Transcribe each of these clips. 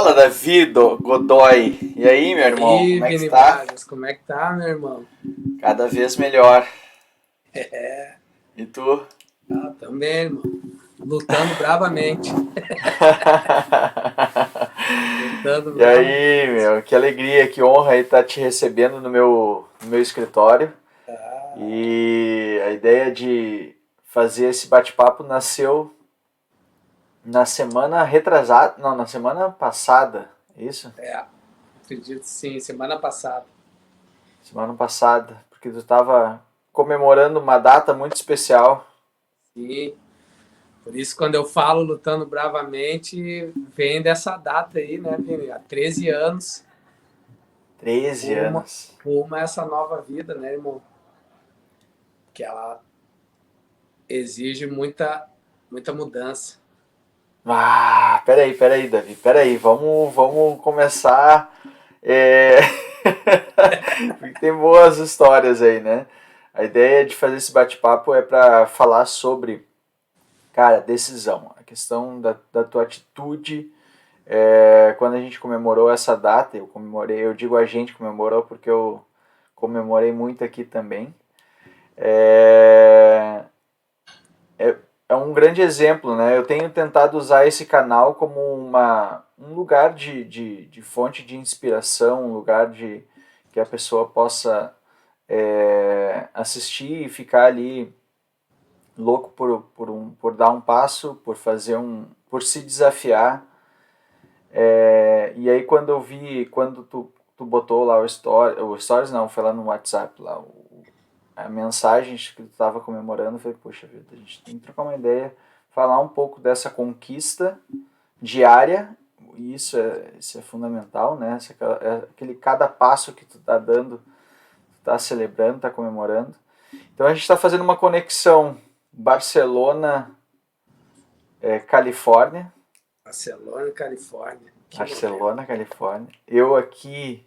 Fala, Davi Godoy. E aí, meu E irmão, aí, como é que Vini tá? Vargas, como é que tá, meu irmão? Cada vez melhor. E tu? Também, irmão. Lutando bravamente. Lutando E aí, bravamente. meu, que alegria, que honra aí estar te recebendo no meu escritório. E a ideia de fazer esse bate-papo nasceu na semana retrasada, não, na semana passada, é isso? Acredito sim, semana passada. Semana passada, porque tu estava comemorando uma data muito especial. Sim. Por isso, quando eu falo lutando bravamente, vem dessa data aí, né, Vini? Há 13 anos, 13 rumo, anos. rumo a essa nova vida, né, irmão? Que ela exige muita mudança. Peraí, Davi, peraí, vamos começar. É... Porque tem boas histórias aí, né? A ideia de fazer esse bate-papo é para falar sobre, cara, decisão, a questão da tua atitude. Quando a gente comemorou essa data, eu comemorei, eu digo a gente comemorou porque eu comemorei muito aqui também. É, é um grande exemplo, né? Eu tenho tentado usar esse canal como um lugar de fonte de inspiração, um lugar de que a pessoa possa assistir e ficar ali louco por dar um passo, por se desafiar. E aí quando tu botou lá o stories não, foi lá no WhatsApp lá, a mensagem que tu estava comemorando, foi, poxa vida, a gente tem que trocar uma ideia, falar um pouco dessa conquista diária, e isso é fundamental, né? Aquele cada passo que tu tá dando, tu tá celebrando, tá comemorando. Então a gente está fazendo uma conexão Barcelona, Califórnia, Barcelona, Califórnia. Que momento. Barcelona, Califórnia. Eu aqui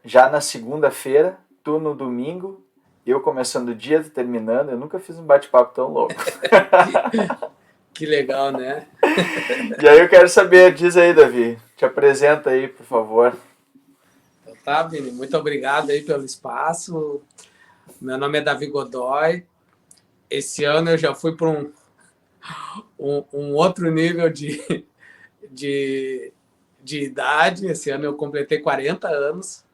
já na segunda-feira, tu no domingo, eu começando o dia, tu terminando. Eu nunca fiz um bate-papo tão louco. Que, que legal, né? E aí eu quero saber, diz aí, Davi, te apresenta aí, por favor. Então tá, Vini, muito obrigado aí pelo espaço. Meu nome é Davi Godoy. Esse ano eu já fui para um outro nível de, de idade. Esse ano eu completei 40 anos.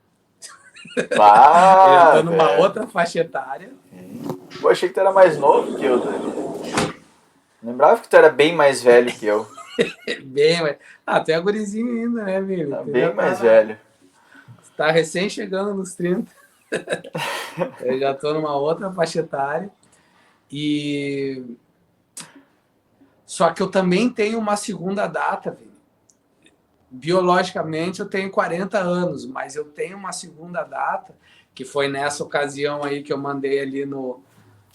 Eu já Ah, estou numa velho. outra faixa etária. Pô, achei que tu era mais novo que eu, Davi. Lembrava que tu era bem mais velho que eu. Bem, mas... tu é gurizinho ainda, né, Vini? Tá Tu já bem mais tá, velho. tá recém chegando nos 30. Eu já estou numa outra faixa etária. E só que eu também tenho uma segunda data, Vini. Biologicamente eu tenho 40 anos, mas eu tenho uma segunda data, que foi nessa ocasião aí que eu mandei ali no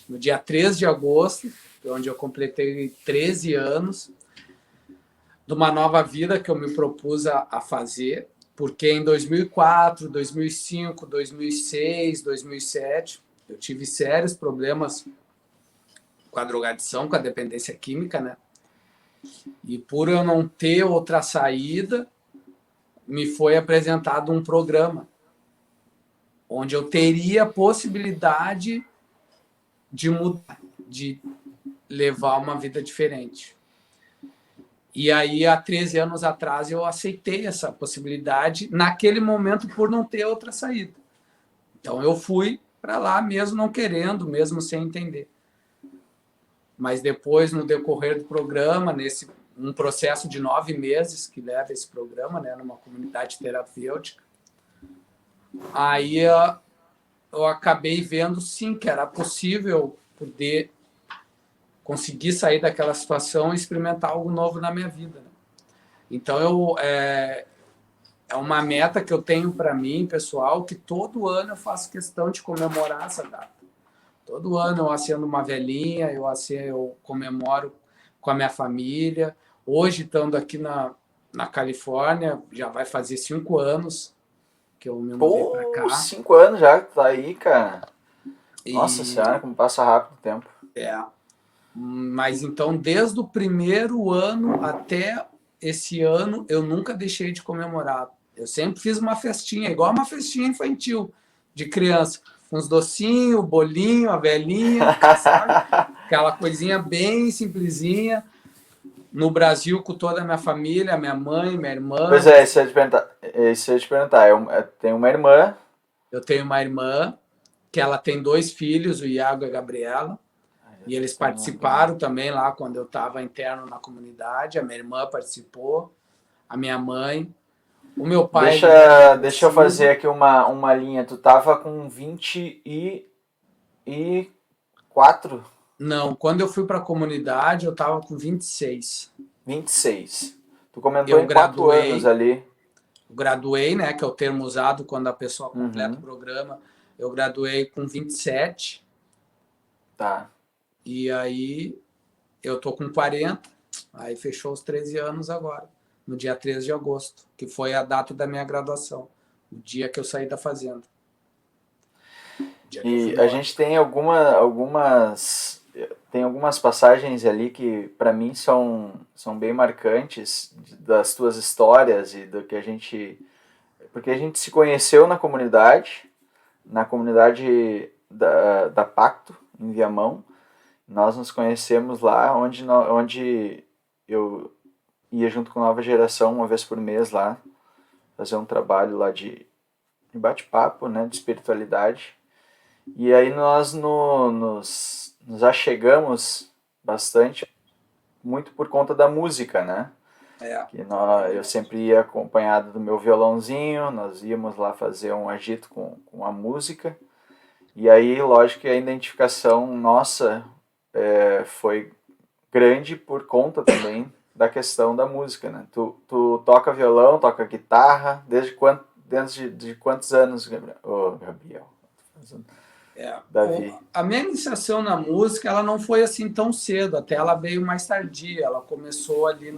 dia 3 de agosto, onde eu completei 13 anos, de uma nova vida que eu me propus a fazer, porque em 2004, 2005, 2006, 2007, eu tive sérios problemas com a drogadição, com a dependência química, né? E por eu não ter outra saída, me foi apresentado um programa onde eu teria a possibilidade de mudar, de levar uma vida diferente. E aí, há 13 anos atrás, eu aceitei essa possibilidade, naquele momento, por não ter outra saída. Então, eu fui para lá, mesmo não querendo, mesmo sem entender. Mas depois, no decorrer do programa, nesse um processo de 9 meses que leva esse programa, né, numa comunidade terapêutica, aí eu acabei vendo, sim, que era possível poder conseguir sair daquela situação e experimentar algo novo na minha vida. Né? Então, é uma meta que eu tenho para mim, pessoal, que todo ano eu faço questão de comemorar essa data. Todo ano eu acendo uma velhinha, eu comemoro com a minha família. Hoje, estando aqui na Califórnia, já vai fazer 5 anos que eu me mudei para Pô, cá. 5 anos já que tu tá aí, cara. Nossa senhora, E como passa rápido o tempo. mas então, desde o primeiro ano até esse ano eu nunca deixei de comemorar. Eu sempre fiz uma festinha, igual uma festinha infantil de criança. Uns docinhos, bolinho, a velhinha, sabe? Aquela coisinha bem simplesinha. No Brasil, com toda a minha família, minha mãe, minha irmã. Pois é, isso eu ia te perguntar. Isso eu ia te perguntar. Eu tenho uma irmã. Eu tenho uma irmã que ela tem 2 filhos, o Iago e a Gabriela. E eles participaram também lá quando eu estava interno na comunidade. A minha irmã participou, a minha mãe. O meu pai... Deixa eu fazer aqui uma linha. Tu tava com 24? Não, quando eu fui para a comunidade, eu estava com 26. 26. Tu comentou em 4 anos ali. Eu graduei, né, que é o termo usado quando a pessoa completa o programa. Eu graduei com 27. Tá. E aí eu tô com 40. Aí fechou os 13 anos agora, no dia 13 de agosto, que foi a data da minha graduação, o dia que eu saí da fazenda. E a gente tem algumas passagens ali que para mim são bem marcantes das tuas histórias e do que a gente... Porque a gente se conheceu na comunidade da Pacto, em Viamão. Nós nos conhecemos lá onde eu ia junto com a Nova Geração uma vez por mês lá, fazer um trabalho lá de bate-papo, né, de espiritualidade. E aí nós nos achegamos bastante, muito por conta da música, né? Eu sempre ia acompanhado do meu violãozinho, nós íamos lá fazer um agito com a música. E aí, lógico que a identificação nossa foi grande por conta também da questão da música, né? Tu toca violão, toca guitarra, desde quantos anos, Gabriel? Davi. A minha iniciação na música, ela não foi assim tão cedo, até ela veio mais tardia. Ela começou ali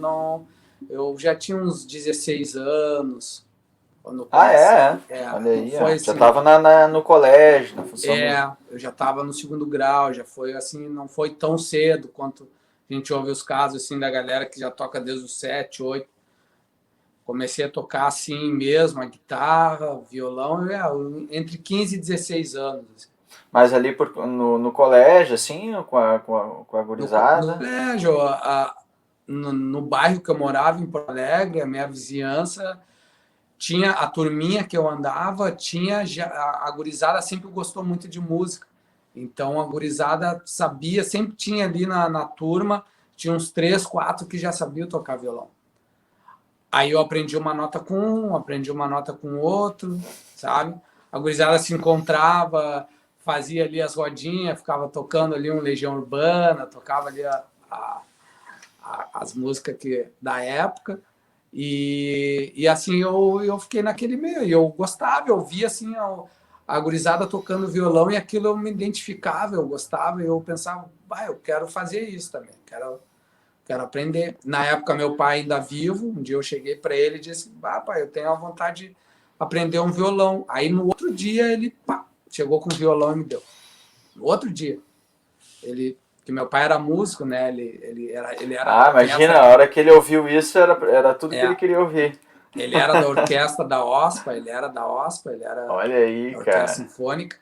eu já tinha uns 16 anos. Olha aí, foi já assim, estava no colégio, na função eu já estava no 2º grau, já foi assim, não foi tão cedo quanto a gente ouve os casos assim da galera que já toca desde os 7, 8. Comecei a tocar assim mesmo, a guitarra, violão, entre 15 e 16 anos. Assim. Mas ali no colégio, assim, com a gurizada? No colégio, no bairro que eu morava, em Porto Alegre, a minha vizinhança, tinha a turminha que eu andava, a gurizada sempre gostou muito de música. Então a gurizada sabia, sempre tinha ali na turma, tinha uns 3, 4 que já sabiam tocar violão. Aí eu aprendi uma nota com um, aprendi uma nota com outro, sabe? A gurizada se encontrava, fazia ali as rodinhas, ficava tocando ali um Legião Urbana, tocava ali as músicas da época. E assim eu fiquei naquele meio. E eu gostava, eu via assim a gurizada tocando violão e aquilo eu me identificava, eu gostava, e eu pensava, eu quero fazer isso também, quero aprender. Na época, meu pai ainda vivo, um dia eu cheguei para ele e disse, pai, eu tenho a vontade de aprender um violão. Aí, no outro dia, ele chegou com o violão e me deu. No outro dia. Que meu pai era músico, né? Ele era imagina, a hora que ele ouviu isso, era tudo que ele queria ouvir. Ele era da orquestra da OSPA, ele era Olha aí, da orquestra sinfônica.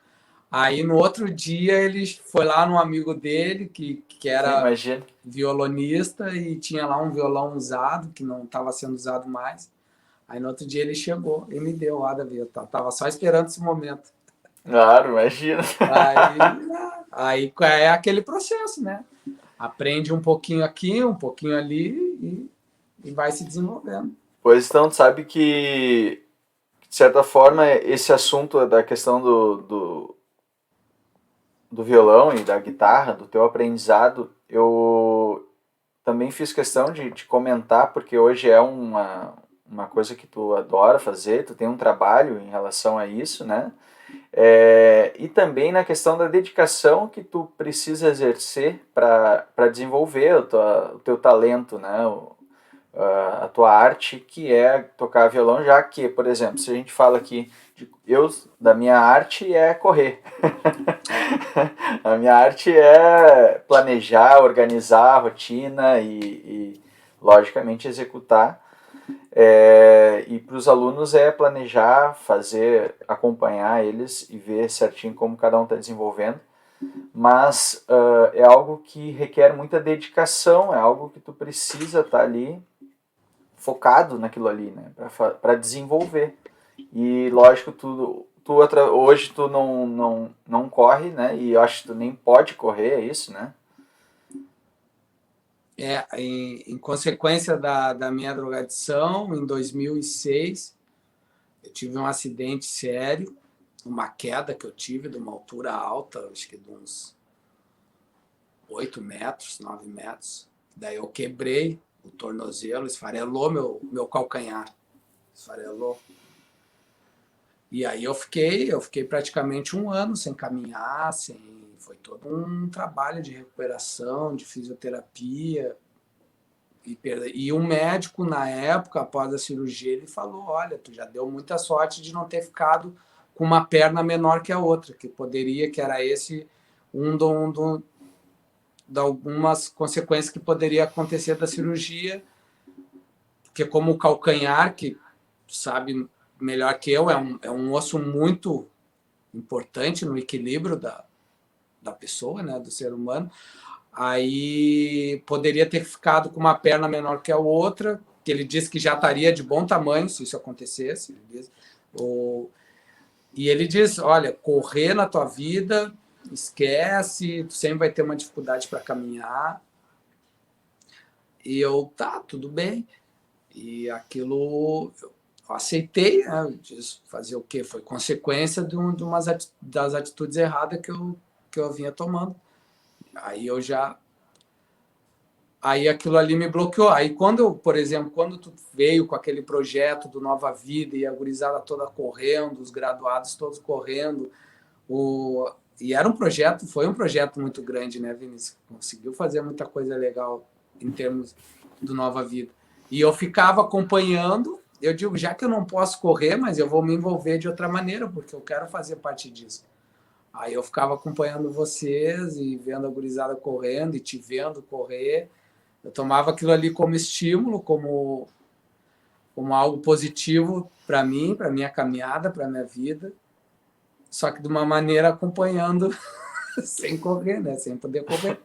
Aí, no outro dia, ele foi lá num amigo dele, que era violonista, e tinha lá um violão usado, que não estava sendo usado mais. Aí, no outro dia, ele chegou e me deu lá, Davi. Eu tava só esperando esse momento. Claro, imagina. Aí é aquele processo, né? Aprende um pouquinho aqui, um pouquinho ali, e vai se desenvolvendo. Pois então, tu sabe que, de certa forma, esse assunto da questão do violão e da guitarra, do teu aprendizado, eu também fiz questão de comentar, porque hoje é uma coisa que tu adora fazer, tu tem um trabalho em relação a isso, né? E também na questão da dedicação que tu precisa exercer para desenvolver o teu talento, né? A tua arte, que é tocar violão, já que, por exemplo, se a gente fala aqui, da minha arte é correr. A minha arte é planejar, organizar a rotina e logicamente, executar. E para os alunos é planejar, fazer, acompanhar eles e ver certinho como cada um está desenvolvendo. Mas é algo que requer muita dedicação, é algo que tu precisa estar ali focado naquilo ali, né, para desenvolver. E lógico, hoje tu não corre, né, e eu acho que tu nem pode correr, é isso, né? Em consequência da minha drogadição, em 2006, eu tive um acidente sério, uma queda que eu tive de uma altura alta, acho que de uns 8 metros, 9 metros. Daí eu quebrei o tornozelo, esfarelou meu calcanhar. Esfarelou. E aí eu fiquei praticamente um ano sem caminhar, foi todo um trabalho de recuperação, de fisioterapia. E um médico, na época, após a cirurgia, ele falou, olha, tu já deu muita sorte de não ter ficado com uma perna menor que a outra, que era esse de algumas consequências que poderia acontecer da cirurgia, porque como o calcanhar, que tu sabe melhor que eu, é um osso muito importante no equilíbrio da pessoa, né, do ser humano, aí poderia ter ficado com uma perna menor que a outra, que ele disse que já estaria de bom tamanho se isso acontecesse. E ele diz, olha, correr na tua vida, esquece, tu sempre vai ter uma dificuldade para caminhar. E eu, tá, tudo bem. E aquilo eu aceitei, né? Fazer o quê? Foi consequência das atitudes erradas que eu vinha tomando. Aí aquilo ali me bloqueou. Aí por exemplo, quando tu veio com aquele projeto do Nova Vida e a gurizada toda correndo, os graduados todos correndo, e foi um projeto muito grande, né, Vinícius? Conseguiu fazer muita coisa legal em termos do Nova Vida. E eu ficava acompanhando, eu digo, já que eu não posso correr, mas eu vou me envolver de outra maneira, porque eu quero fazer parte disso. Aí eu ficava acompanhando vocês e vendo a gurizada correndo e te vendo correr. Eu tomava aquilo ali como estímulo, como algo positivo para mim, para minha caminhada, para minha vida. Só que de uma maneira acompanhando, sem correr, né? Sem poder correr.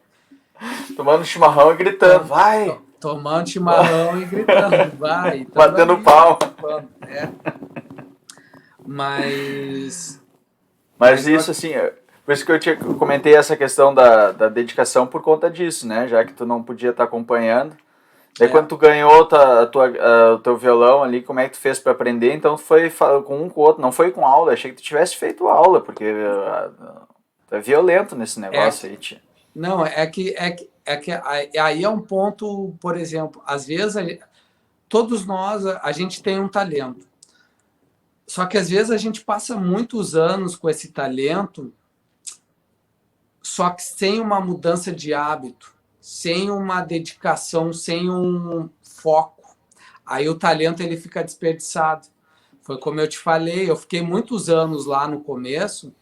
Tomando chimarrão e gritando, vai! Tomando chimarrão e gritando, vai! Batendo ali, pau. Mas isso, assim, por isso que eu comentei essa questão da dedicação por conta disso, né? Já que tu não podia estar acompanhando. Daí quando tu ganhou o teu violão ali, como é que tu fez para aprender? Então foi com um com o outro, não foi com aula. Achei que tu tivesse feito aula, porque tu é violento nesse negócio aí, tia. Não, aí é um ponto, por exemplo, às vezes todos nós, a gente tem um talento. Só que às vezes a gente passa muitos anos com esse talento, só que sem uma mudança de hábito, sem uma dedicação, sem um foco. Aí o talento ele fica desperdiçado. Foi como eu te falei, eu fiquei muitos anos lá no começo,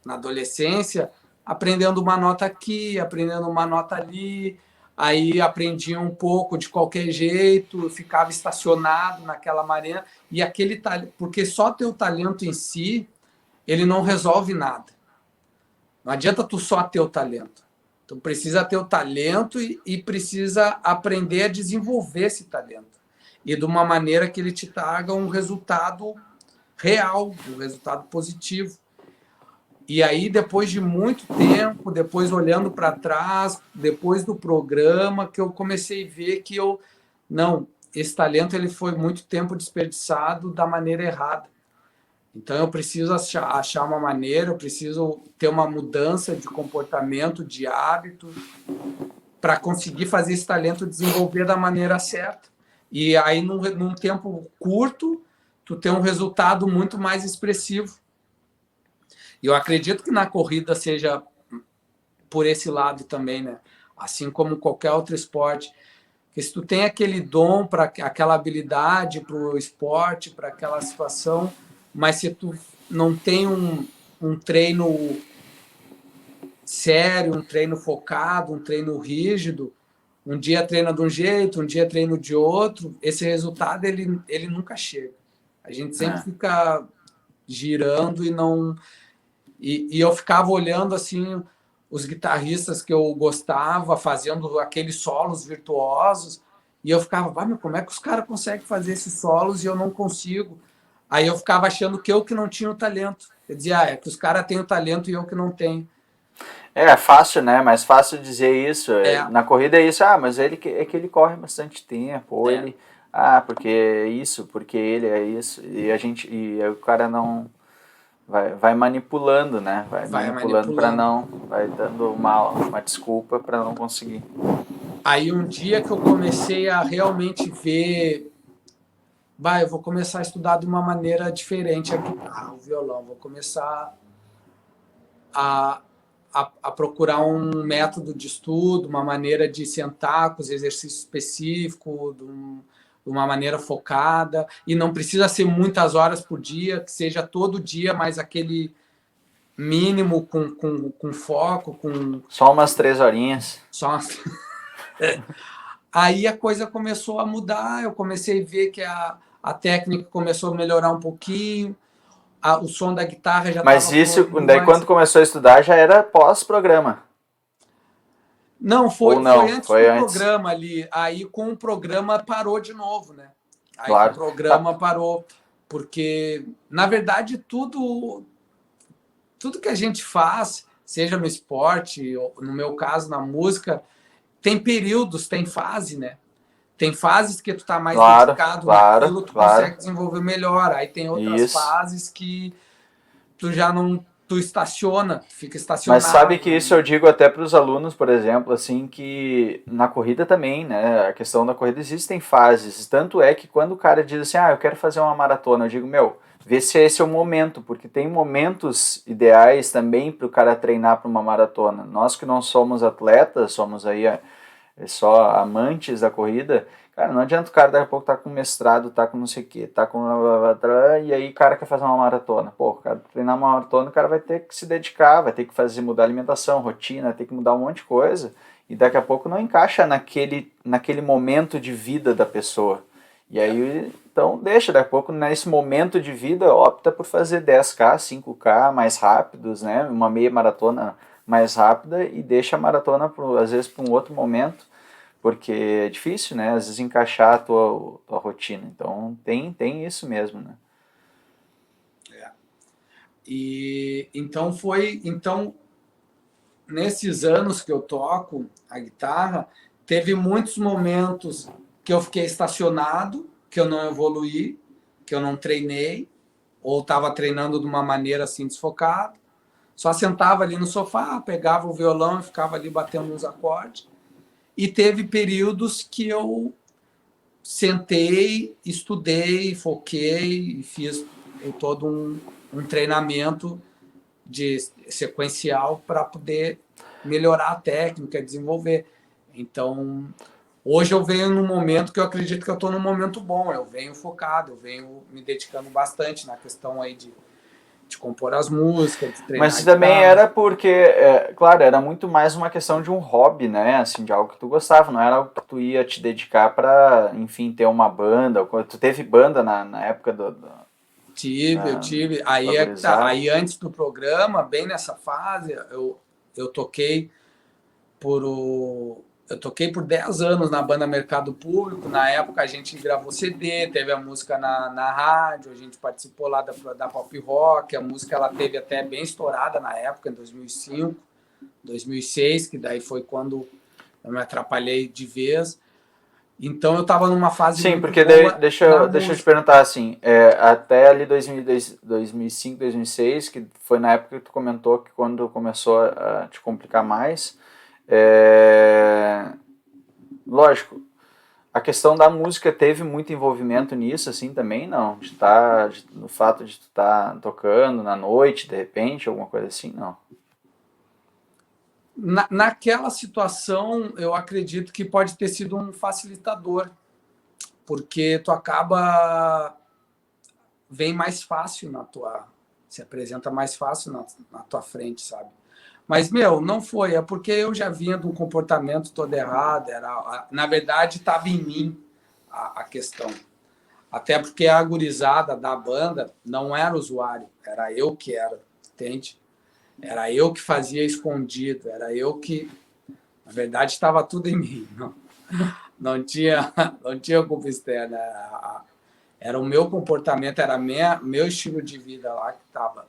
na adolescência, aprendendo uma nota aqui, aprendendo uma nota ali, aí aprendia um pouco de qualquer jeito, ficava estacionado naquela maré, e aquele talento, porque só ter o talento em si, ele não resolve nada. Não adianta tu só ter o talento. Tu precisa ter o talento e precisa aprender a desenvolver esse talento. E de uma maneira que ele te traga um resultado real, um resultado positivo. E aí, depois de muito tempo, depois olhando para trás, depois do programa, que eu comecei a ver que esse talento ele foi muito tempo desperdiçado da maneira errada. Então, eu preciso achar uma maneira, eu preciso ter uma mudança de comportamento, de hábito, para conseguir fazer esse talento desenvolver da maneira certa. E aí, num tempo curto, tu tem um resultado muito mais expressivo. E eu acredito que na corrida seja por esse lado também, né? Assim como qualquer outro esporte. Porque se tu tem aquele dom, para aquela habilidade para o esporte, para aquela situação, mas se tu não tem um treino sério, um treino focado, um treino rígido, um dia treina de um jeito, um dia treino de outro, esse resultado ele nunca chega. A gente sempre fica girando e não. E eu ficava olhando assim os guitarristas que eu gostava fazendo aqueles solos virtuosos e eu ficava, mas como é que os caras conseguem fazer esses solos e eu não consigo? Aí eu ficava achando que eu que não tinha o talento. Eu dizia, é que os caras têm o talento e eu que não tenho. É fácil, né? Mais fácil dizer isso. É, Na corrida é isso, mas é que ele corre bastante tempo, ou é, ele, porque é isso, porque ele é isso. E aí o cara não vai manipulando, né? Vai vai manipulando para manipulando. não, vai dando uma desculpa para não conseguir. Aí um dia que eu comecei a realmente ver, eu vou começar a estudar de uma maneira diferente a guitarra, o violão, vou começar a, a procurar um método de estudo, uma maneira de sentar com os exercícios específicos, de uma maneira focada, e não precisa ser muitas horas por dia, que seja todo dia, mas aquele mínimo com foco, com Só umas 3 horinhas. só. Aí a coisa começou a mudar, eu comecei a ver que a técnica começou a melhorar um pouquinho, o som da guitarra já Mas estava isso, fluindo daí quando mais. começou a estudar já era pós-programa. Não, Ou foi não, antes foi do antes. programa ali. Aí com o programa parou de novo, né? Aí com o Claro. Tá. programa parou, porque na verdade tudo que a gente faz, seja no esporte, ou no meu caso na música, tem períodos, tem fase, né? Tem fases que tu tá mais Claro, dedicado claro, naquilo, tu claro. consegue desenvolver melhor. Aí tem outras Isso. fases que tu já não, tu estaciona, tu fica Mas sabe que estacionado. isso eu digo até para os alunos, por exemplo, assim, que na corrida também, né? A questão da corrida existem fases. Tanto é que quando o cara diz assim, eu quero fazer uma maratona, eu digo, meu, vê se esse é o momento, porque tem momentos ideais também para o cara treinar para uma maratona. Nós que não somos atletas, somos aí só amantes da corrida, cara, não adianta o cara daqui a pouco tá com mestrado, tá com não sei o que, tá com e aí o cara quer fazer uma maratona. Pô, o cara treinar uma maratona, o cara vai ter que se dedicar, vai ter que fazer mudar a alimentação, rotina, vai ter que mudar um monte de coisa, e daqui a pouco não encaixa naquele momento de vida da pessoa. E aí, então deixa, daqui a pouco nesse momento de vida, opta por fazer 10K, 5K mais rápidos, né? Uma meia maratona mais rápida e deixa a maratona, às vezes, para um outro momento, porque é difícil, né? Às vezes encaixar a tua rotina. Então tem isso mesmo, né? E então nesses anos que eu toco a guitarra, teve muitos momentos que eu fiquei estacionado, que eu não evoluí, que eu não treinei, ou estava treinando de uma maneira assim desfocada. Só sentava ali no sofá, pegava o violão e ficava ali batendo uns acordes. E teve períodos que eu sentei, estudei, foquei e fiz todo um treinamento de sequencial para poder melhorar a técnica, desenvolver. Então, hoje eu venho num momento que eu acredito que eu estou num momento bom. Eu venho focado, eu venho me dedicando bastante na questão aí de compor as músicas, de treinar a Mas também guitarra. era porque, claro, era muito mais uma questão de um hobby, né? Assim, de algo que tu gostava, não era algo que tu ia te dedicar para, enfim, ter uma banda. Tu teve banda na época Eu tive. da Aí é que tá. gurizada? Aí antes do programa, bem nessa fase, eu toquei por eu toquei por 10 anos na banda Mercado Público. Na época a gente gravou CD, teve a música na rádio, a gente participou lá da Pop Rock. A música ela teve até bem estourada na época, em 2005, 2006, que daí foi quando eu me atrapalhei de vez. Então eu estava numa fase Sim, muito porque boa na deixa eu te música. perguntar assim, até ali 2005, 2006, que foi na época que tu comentou que quando começou a te complicar mais, é, lógico, a questão da música teve muito envolvimento nisso, assim, também, não? No fato de tu estar tocando na noite, de repente, alguma coisa assim, não? Naquela situação, eu acredito que pode ter sido um facilitador, porque tu acaba vem mais fácil na tua se apresenta mais fácil na tua frente, sabe? Mas, meu, não foi. É porque eu já vinha de um comportamento todo errado. Na verdade, estava em mim a questão. Até porque a gurizada da banda não era usuário. Era eu que era, entende? Era eu que fazia escondido. Era eu que... Na verdade, estava tudo em mim. Não tinha, não tinha culpa externa. Era o meu comportamento, era meu estilo de vida lá que estava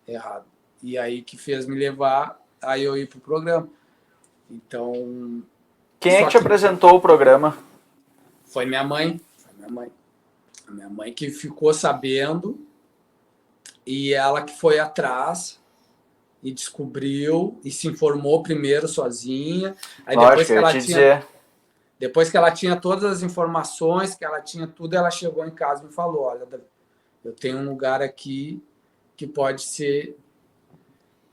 errado. E aí que fez me levar a eu ir pro programa. Então. Quem é Só que te que apresentou o programa? foi minha mãe. Foi minha mãe. A minha mãe que ficou sabendo e ela que foi atrás e descobriu e se informou primeiro sozinha. Aí Lógico, eu ia te dizer. depois que ela tinha todas as informações, que ela tinha tudo, ela chegou em casa e me falou: olha, eu tenho um lugar aqui que pode ser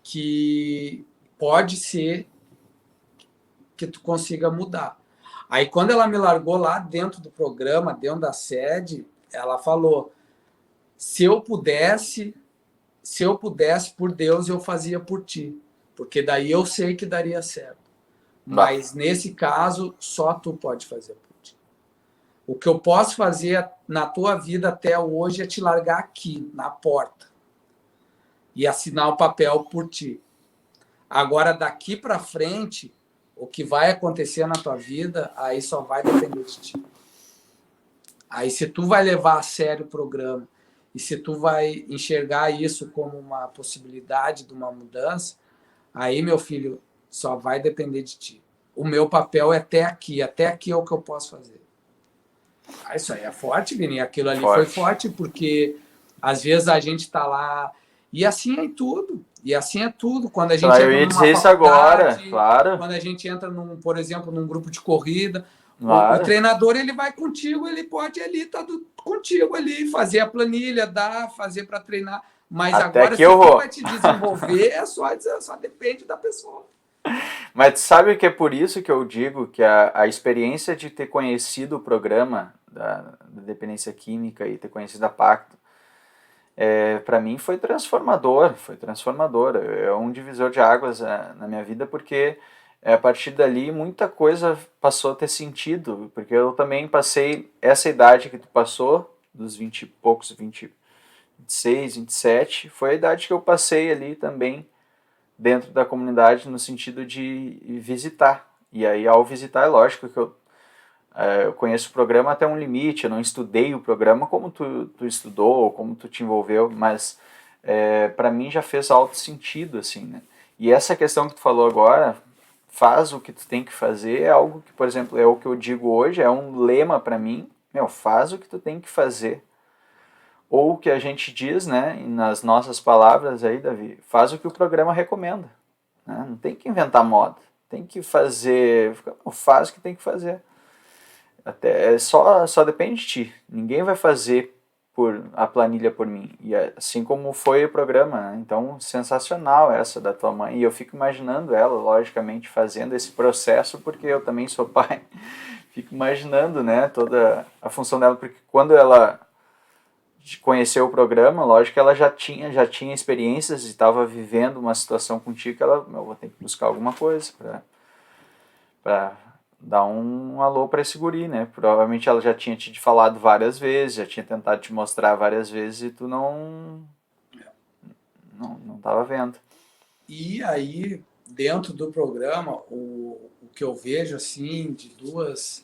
que tu consiga mudar. Aí, quando ela me largou lá dentro do programa, dentro da sede, ela falou: se eu pudesse, por Deus, eu fazia por ti, porque daí eu sei que daria certo. Bah. Mas nesse caso, só tu pode fazer por ti. O que eu posso fazer na tua vida até hoje é te largar aqui, na porta, e assinar o papel por ti. Agora, daqui para frente, o que vai acontecer na tua vida, aí só vai depender de ti. Aí, se tu vai levar a sério o programa e se tu vai enxergar isso como uma possibilidade de uma mudança, aí, meu filho, só vai depender de ti. O meu papel é até aqui é o que eu posso fazer. Ah, isso aí é forte, Vini. Aquilo ali foi forte, porque às vezes a gente está lá e assim é tudo. E assim é tudo. Quando a gente Eu entra ia numa dizer isso agora, faculdade, claro. quando a gente entra, por exemplo, num grupo de corrida, o Claro. treinador ele vai contigo, ele pode ali estar contigo ali, fazer a planilha, fazer para treinar. Mas Até agora, que se eu tu vou. vai te desenvolver, só depende da pessoa. Mas sabe que é por isso que eu digo que a experiência de ter conhecido o programa da dependência química e ter conhecido a Pacto, para mim foi transformador, é um divisor de águas na minha vida, porque a partir dali muita coisa passou a ter sentido, porque eu também passei essa idade que tu passou, dos 20 e poucos, 20, 26, 27, foi a idade que eu passei ali também dentro da comunidade no sentido de visitar. E aí, ao visitar, é lógico que eu conheço o programa até um limite, eu não estudei o programa como tu estudou, como tu te envolveu, mas para mim já fez alto sentido, assim, né? E essa questão que tu falou agora, faz o que tu tem que fazer, é algo que, por exemplo, é o que eu digo hoje, é um lema para mim, faz o que tu tem que fazer. Ou o que a gente diz, né, nas nossas palavras aí, Davi, faz o que o programa recomenda. Né? Não tem que inventar moda. Tem que fazer, faz o que tem que fazer. Até só depende de ti. Ninguém vai fazer a planilha por mim. E assim como foi o programa, né? Então, sensacional essa da tua mãe. E eu fico imaginando ela, logicamente, fazendo esse processo, porque eu também sou pai. Fico imaginando, né, toda a função dela, porque quando ela conheceu o programa, lógico que ela já tinha experiências e estava vivendo uma situação contigo que ela, vou ter que buscar alguma coisa para dar um alô para esse guri, né? Provavelmente ela já tinha te falado várias vezes, já tinha tentado te mostrar várias vezes e tu não estava vendo. E aí, dentro do programa, o que eu vejo assim de duas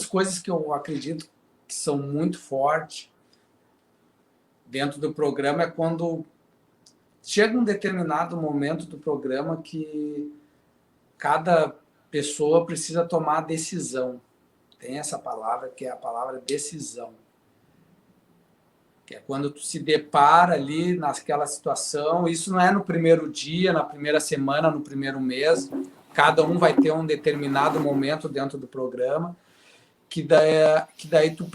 coisas que eu acredito que são muito fortes dentro do programa é quando chega um determinado momento do programa que cada pessoa precisa tomar a decisão. Tem essa palavra que é a palavra decisão. Que é quando tu se depara ali naquela situação, isso não é no primeiro dia, na primeira semana, no primeiro mês, cada um vai ter um determinado momento dentro do programa, que daí tu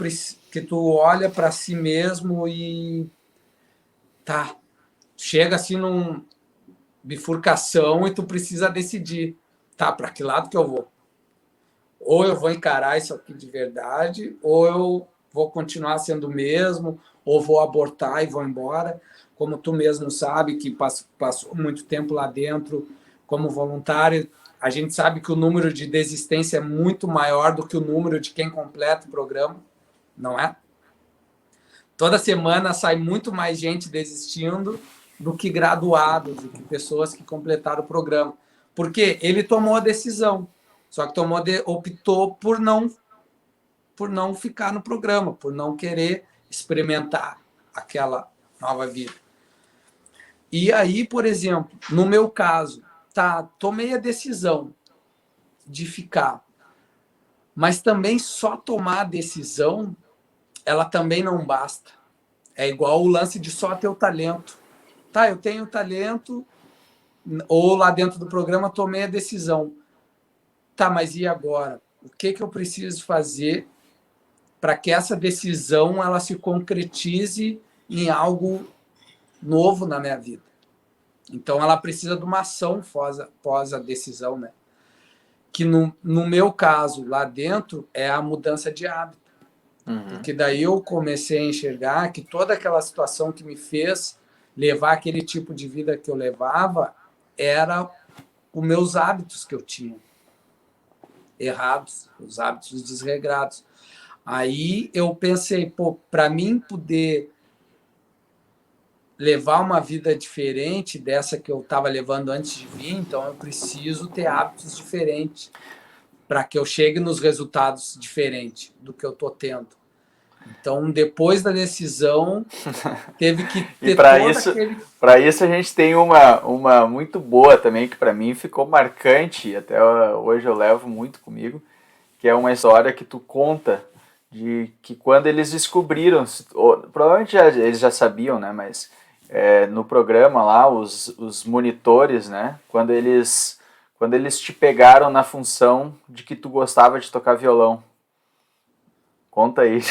olha para si mesmo e tá, chega assim num bifurcação e tu precisa decidir, tá, para que lado que eu vou? Ou eu vou encarar isso aqui de verdade, ou eu vou continuar sendo o mesmo, ou vou abortar e vou embora. Como tu mesmo sabe, que passou muito tempo lá dentro como voluntário, a gente sabe que o número de desistência é muito maior do que o número de quem completa o programa, não é? Toda semana sai muito mais gente desistindo do que graduados, do que pessoas que completaram o programa. Porque ele tomou a decisão, só que optou por não ficar no programa, por não querer experimentar aquela nova vida. E aí, por exemplo, no meu caso, tomei a decisão de ficar, mas também só tomar a decisão, ela também não basta. É igual o lance de só ter o talento. Tá, eu tenho talento, ou lá dentro do programa tomei a decisão. Tá, mas e agora? O que eu preciso fazer para que essa decisão ela se concretize em algo novo na minha vida? Então, ela precisa de uma ação pós a decisão, né? Que no meu caso, lá dentro, é a mudança de hábito. Porque daí eu comecei a enxergar que toda aquela situação que me fez levar aquele tipo de vida que eu levava era os meus hábitos que eu tinha errados, os hábitos desregrados. Aí eu pensei, para mim poder levar uma vida diferente dessa que eu estava levando antes de vir, então eu preciso ter hábitos diferentes para que eu chegue nos resultados diferentes do que eu estou tendo. Então, depois da decisão, teve que ter e para isso a gente tem uma muito boa também, que para mim ficou marcante, e até hoje eu levo muito comigo, que é uma história que tu conta de que quando eles descobriram, provavelmente eles já sabiam, né, mas no programa lá, os monitores, né, quando eles te pegaram na função de que tu gostava de tocar violão. Conta aí.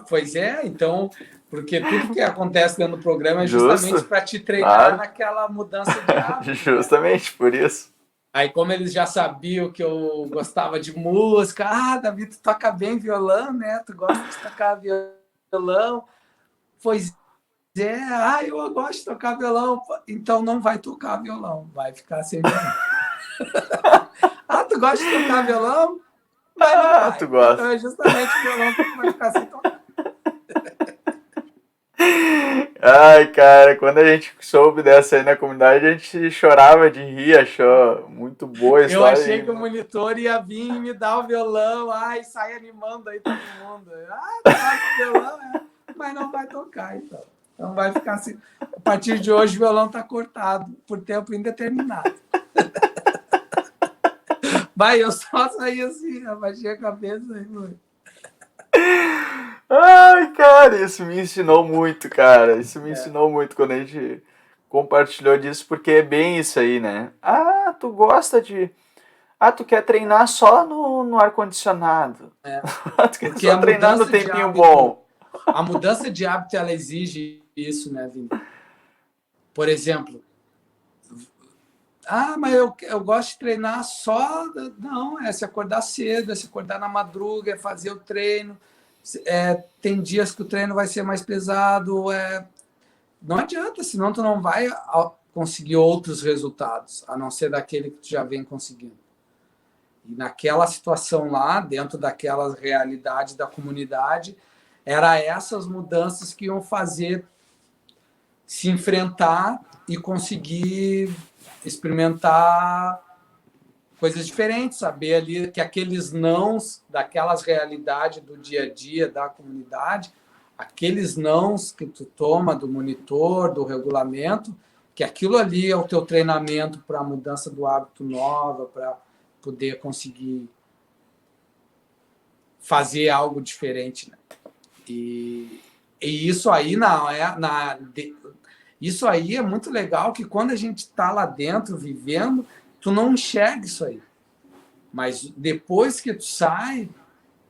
Pois é, então, porque tudo que acontece dentro do programa é justamente para te treinar claro. Naquela mudança de hábito. Justamente, né? Por isso. Aí, como eles já sabiam que eu gostava de música, Davi, tu toca bem violão, né? Tu gosta de tocar violão. Pois eu gosto de tocar violão. Então, não vai tocar violão, vai ficar sem violão. Tu gosta de tocar violão? Tu gosta. Então, é justamente o violão que vai ficar sem tocar. Ai, cara, quando a gente soube dessa aí na comunidade, a gente chorava de rir, achou muito boa a história. Eu achei que o monitor ia vir e me dar o violão, sai animando aí todo mundo. Toca o violão, mas não vai tocar, então. Então vai ficar assim. A partir de hoje o violão está cortado por tempo indeterminado. Eu só saí assim, abaixei a cabeça e foi. Ai, cara, isso me ensinou muito, cara. Isso me ensinou muito quando a gente compartilhou disso, porque é bem isso aí, né? Tu gosta de... tu quer treinar só no ar-condicionado. Tu quer só treinar no tempinho bom. A mudança de hábito, ela exige isso, né, Vini? Por exemplo, mas eu gosto de treinar só... Não, é se acordar cedo, é se acordar na madruga, é fazer o treino... tem dias que o treino vai ser mais pesado, não adianta, senão tu não vai conseguir outros resultados, a não ser daquele que tu já vem conseguindo. E naquela situação lá, dentro daquela realidade da comunidade, era essas mudanças que iam fazer se enfrentar e conseguir experimentar coisas diferentes, saber ali que aqueles nãos daquelas realidades do dia a dia da comunidade, aqueles nãos que tu toma do monitor, do regulamento, que aquilo ali é o teu treinamento para a mudança do hábito nova, para poder conseguir fazer algo diferente, né? E isso aí isso aí é muito legal, que quando a gente está lá dentro vivendo, tu não enxerga isso aí. Mas depois que tu sai,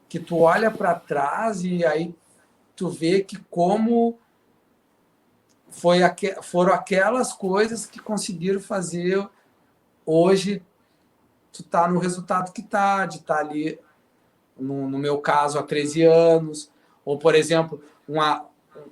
que tu olha para trás e aí tu vê que como foram aquelas coisas que conseguiram fazer hoje tu no resultado que de estar ali, no meu caso, há 13 anos, Ou, por exemplo,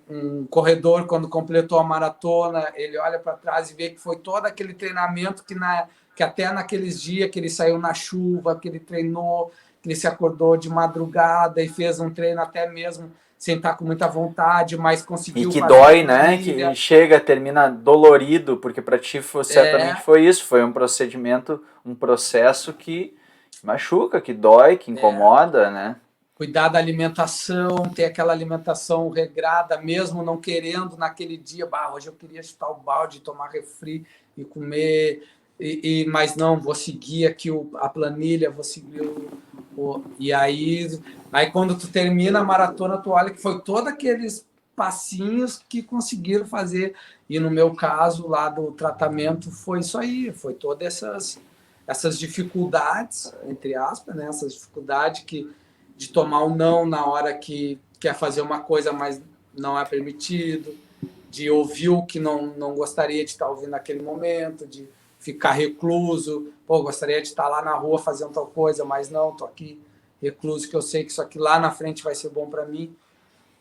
um corredor, quando completou a maratona, ele olha para trás e vê que foi todo aquele treinamento que até naqueles dias que ele saiu na chuva, que ele treinou, que ele se acordou de madrugada e fez um treino até mesmo sem estar com muita vontade, mas E conseguiu que fazer dói, a né? trilha. Que chega, termina dolorido, porque para ti certamente foi isso, foi um procedimento, um processo que machuca, que dói, que incomoda, né? Cuidar da alimentação, ter aquela alimentação regrada, mesmo não querendo naquele dia, hoje eu queria chutar o balde, tomar refri e comer, mas não, vou seguir aqui a planilha, vou seguir e aí quando tu termina a maratona, tu olha que foi todos aqueles passinhos que conseguiram fazer, e no meu caso lá do tratamento foi isso aí, foi todas essas dificuldades, entre aspas, né, essas dificuldades de tomar um não na hora que quer fazer uma coisa, mas não é permitido, de ouvir o que não gostaria de estar ouvindo naquele momento, de ficar recluso, gostaria de estar lá na rua fazendo tal coisa, mas não, estou aqui recluso, que eu sei que isso aqui lá na frente vai ser bom para mim.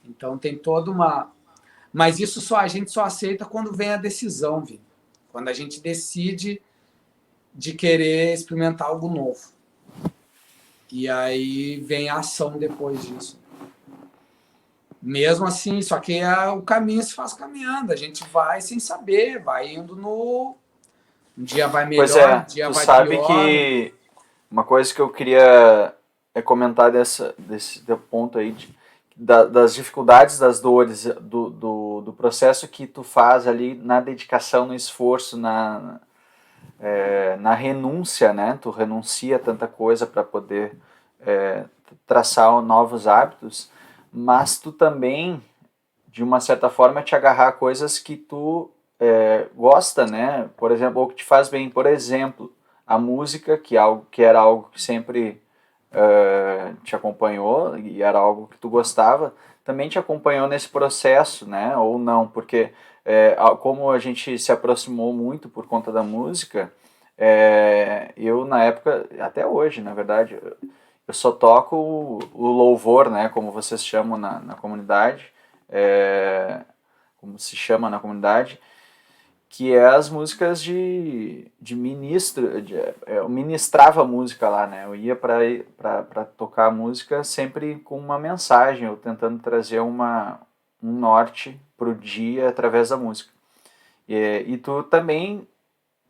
Então tem toda uma... Mas isso a gente só aceita quando vem a decisão, Vini. Quando a gente decide de querer experimentar algo novo. E aí vem a ação depois disso. Mesmo assim, só que o caminho se faz caminhando. A gente vai sem saber, vai indo no... Um dia vai melhor, um dia tu vai sabe pior. que uma coisa que eu queria comentar desse ponto aí, das dificuldades, das dores, do processo que tu faz ali na dedicação, no esforço, na renúncia, né? Tu renuncia a tanta coisa para poder traçar novos hábitos, mas tu também, de uma certa forma, te agarrar a coisas que tu gosta, né? Por exemplo, ou que te faz bem. Por exemplo, a música, que era algo que sempre te acompanhou e era algo que tu gostava, também te acompanhou nesse processo, né? Ou não, porque como a gente se aproximou muito por conta da música, eu na época, até hoje, na verdade, eu só toco o louvor, né? Como vocês chamam na comunidade, como se chama na comunidade, que é as músicas de ministro, eu ministrava música lá, né? Eu ia para tocar música sempre com uma mensagem, eu tentando trazer um norte pro dia através da música. E tu também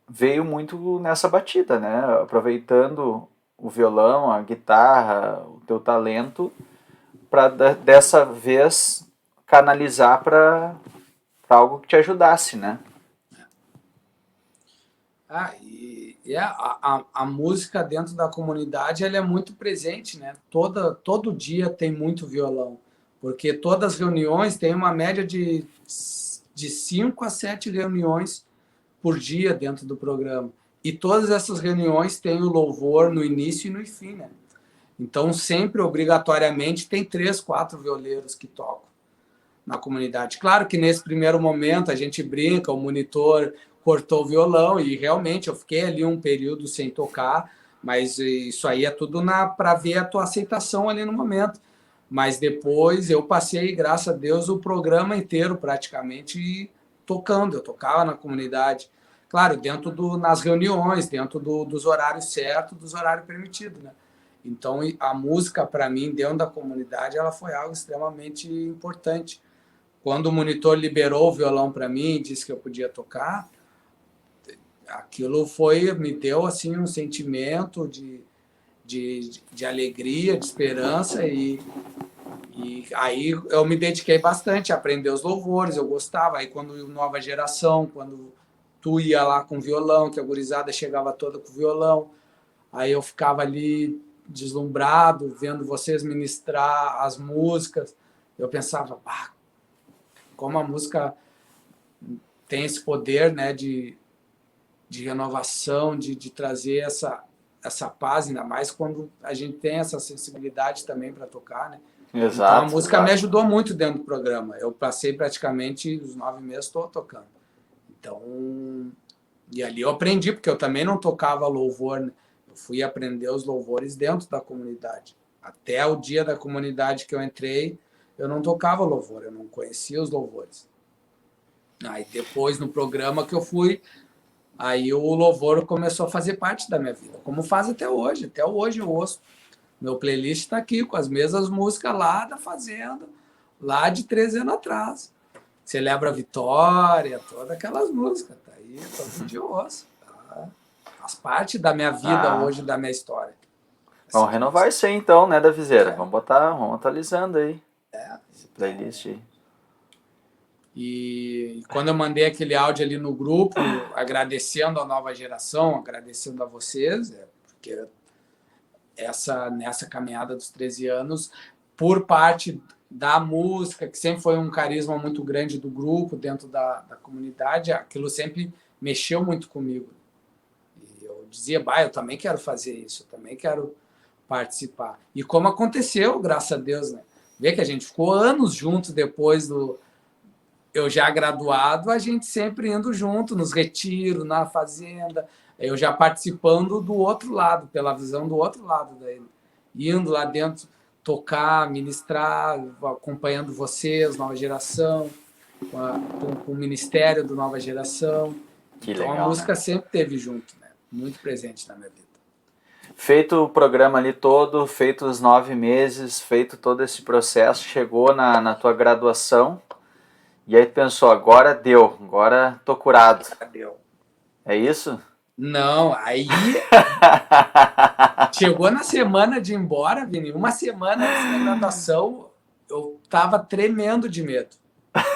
veio muito nessa batida, né? Aproveitando o violão, a guitarra, o teu talento, para dessa vez canalizar para algo que te ajudasse, né? A música dentro da comunidade ela é muito presente, né? Todo dia tem muito violão, porque todas as reuniões tem uma média de 5 a 7 reuniões por dia dentro do programa. E todas essas reuniões têm o louvor no início e no fim, né? Então, sempre, obrigatoriamente, tem 3, 4 violeiros que tocam na comunidade. Claro que nesse primeiro momento a gente brinca, o monitor cortou o violão e realmente eu fiquei ali um período sem tocar, mas isso aí é tudo para ver a tua aceitação ali no momento. Mas depois eu passei, graças a Deus, o programa inteiro praticamente tocando. Eu tocava na comunidade. Claro, nas reuniões, dentro dos horários certos, dos horários permitidos, né? Então, a música, para mim, dentro da comunidade, ela foi algo extremamente importante. Quando o monitor liberou o violão para mim e disse que eu podia tocar, aquilo me deu assim um sentimento de alegria, de esperança e aí eu me dediquei bastante a aprender os louvores, eu gostava. Aí quando nova geração, quando tu ia lá com violão, que a gurizada chegava toda com violão, aí eu ficava ali deslumbrado, vendo vocês ministrar as músicas, eu pensava, como a música tem esse poder, né, de renovação, de trazer essa paz, ainda mais quando a gente tem essa sensibilidade também para tocar, né? Então a Exato, música me exato. ajudou muito dentro do programa. Eu passei praticamente os 9 meses tocando. Então, e ali eu aprendi, porque eu também não tocava louvor, né? Eu fui aprender os louvores dentro da comunidade. Até o dia da comunidade que eu entrei, eu não tocava louvor, eu não conhecia os louvores. Aí depois, no programa que eu fui, aí o louvor começou a fazer parte da minha vida, como faz até hoje. Até hoje eu ouço. Meu playlist está aqui com as mesmas músicas lá da Fazenda, lá de 13 anos atrás. Celebra a Vitória, todas aquelas músicas. Tá aí, todo dia eu ouço. Tá? Faz parte da minha vida Ah, hoje, da minha história. Esse vamos tipo renovar isso aí então, né, da Viseira? é, Vamos atualizando aí esse então, playlist aí. e quando eu mandei aquele áudio ali no grupo, agradecendo a nova geração, agradecendo a vocês, porque nessa caminhada dos 13 anos, por parte da música, que sempre foi um carisma muito grande do grupo, dentro da comunidade, aquilo sempre mexeu muito comigo. E eu dizia, bah, eu também quero fazer isso, eu também quero participar. E como aconteceu, graças a Deus, né? Vê que a gente ficou anos juntos depois do, eu já graduado, a gente sempre indo junto nos retiros, na fazenda, eu já participando do outro lado, pela visão do outro lado daí, indo lá dentro tocar, ministrar, acompanhando vocês, nova geração, com o ministério do Nova Geração. Que Então a legal, né? música sempre teve junto, né? Muito presente na minha vida. Feito o programa ali todo, feito os 9 meses, feito todo esse processo, chegou na tua graduação e aí tu pensou, agora deu, agora tô curado. Deu. É isso? Não, aí chegou na semana de ir embora, Vini, uma semana antes da graduação, eu tava tremendo de medo.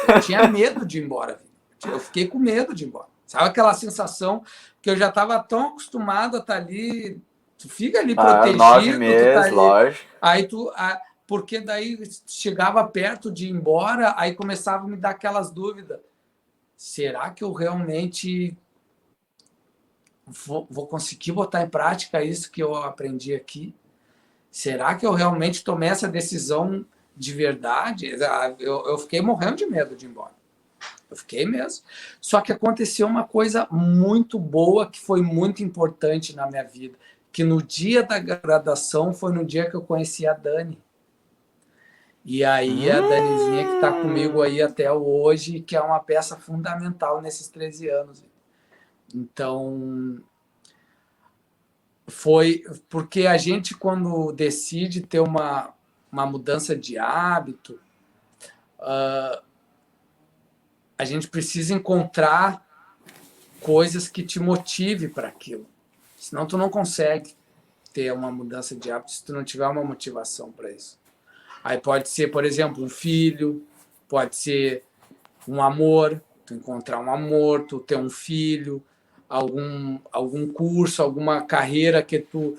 Eu tinha medo de ir embora, Vini. Eu fiquei com medo de ir embora. Sabe aquela sensação que eu já estava tão acostumado a estar ali, tu fica ali Nove protegido, tu tá meses, ali, lógico. aí porque daí chegava perto de ir embora, aí começava a me dar aquelas dúvidas. Será que eu realmente vou conseguir botar em prática isso que eu aprendi aqui? Será que eu realmente tomei essa decisão de verdade? Eu fiquei morrendo de medo de ir embora. Eu fiquei mesmo. Só que aconteceu uma coisa muito boa que foi muito importante na minha vida, que no dia da graduação foi no dia que eu conheci a Dani. E aí a Danizinha que está comigo aí até hoje, que é uma peça fundamental nesses 13 anos. Então, foi porque a gente, quando decide ter uma mudança de hábito, a gente precisa encontrar coisas que te motive para aquilo. Senão tu não consegue ter uma mudança de hábito se tu não tiver uma motivação para isso. Aí pode ser, por exemplo, um filho, pode ser um amor, tu encontrar um amor, tu ter um filho, algum curso, alguma carreira que tu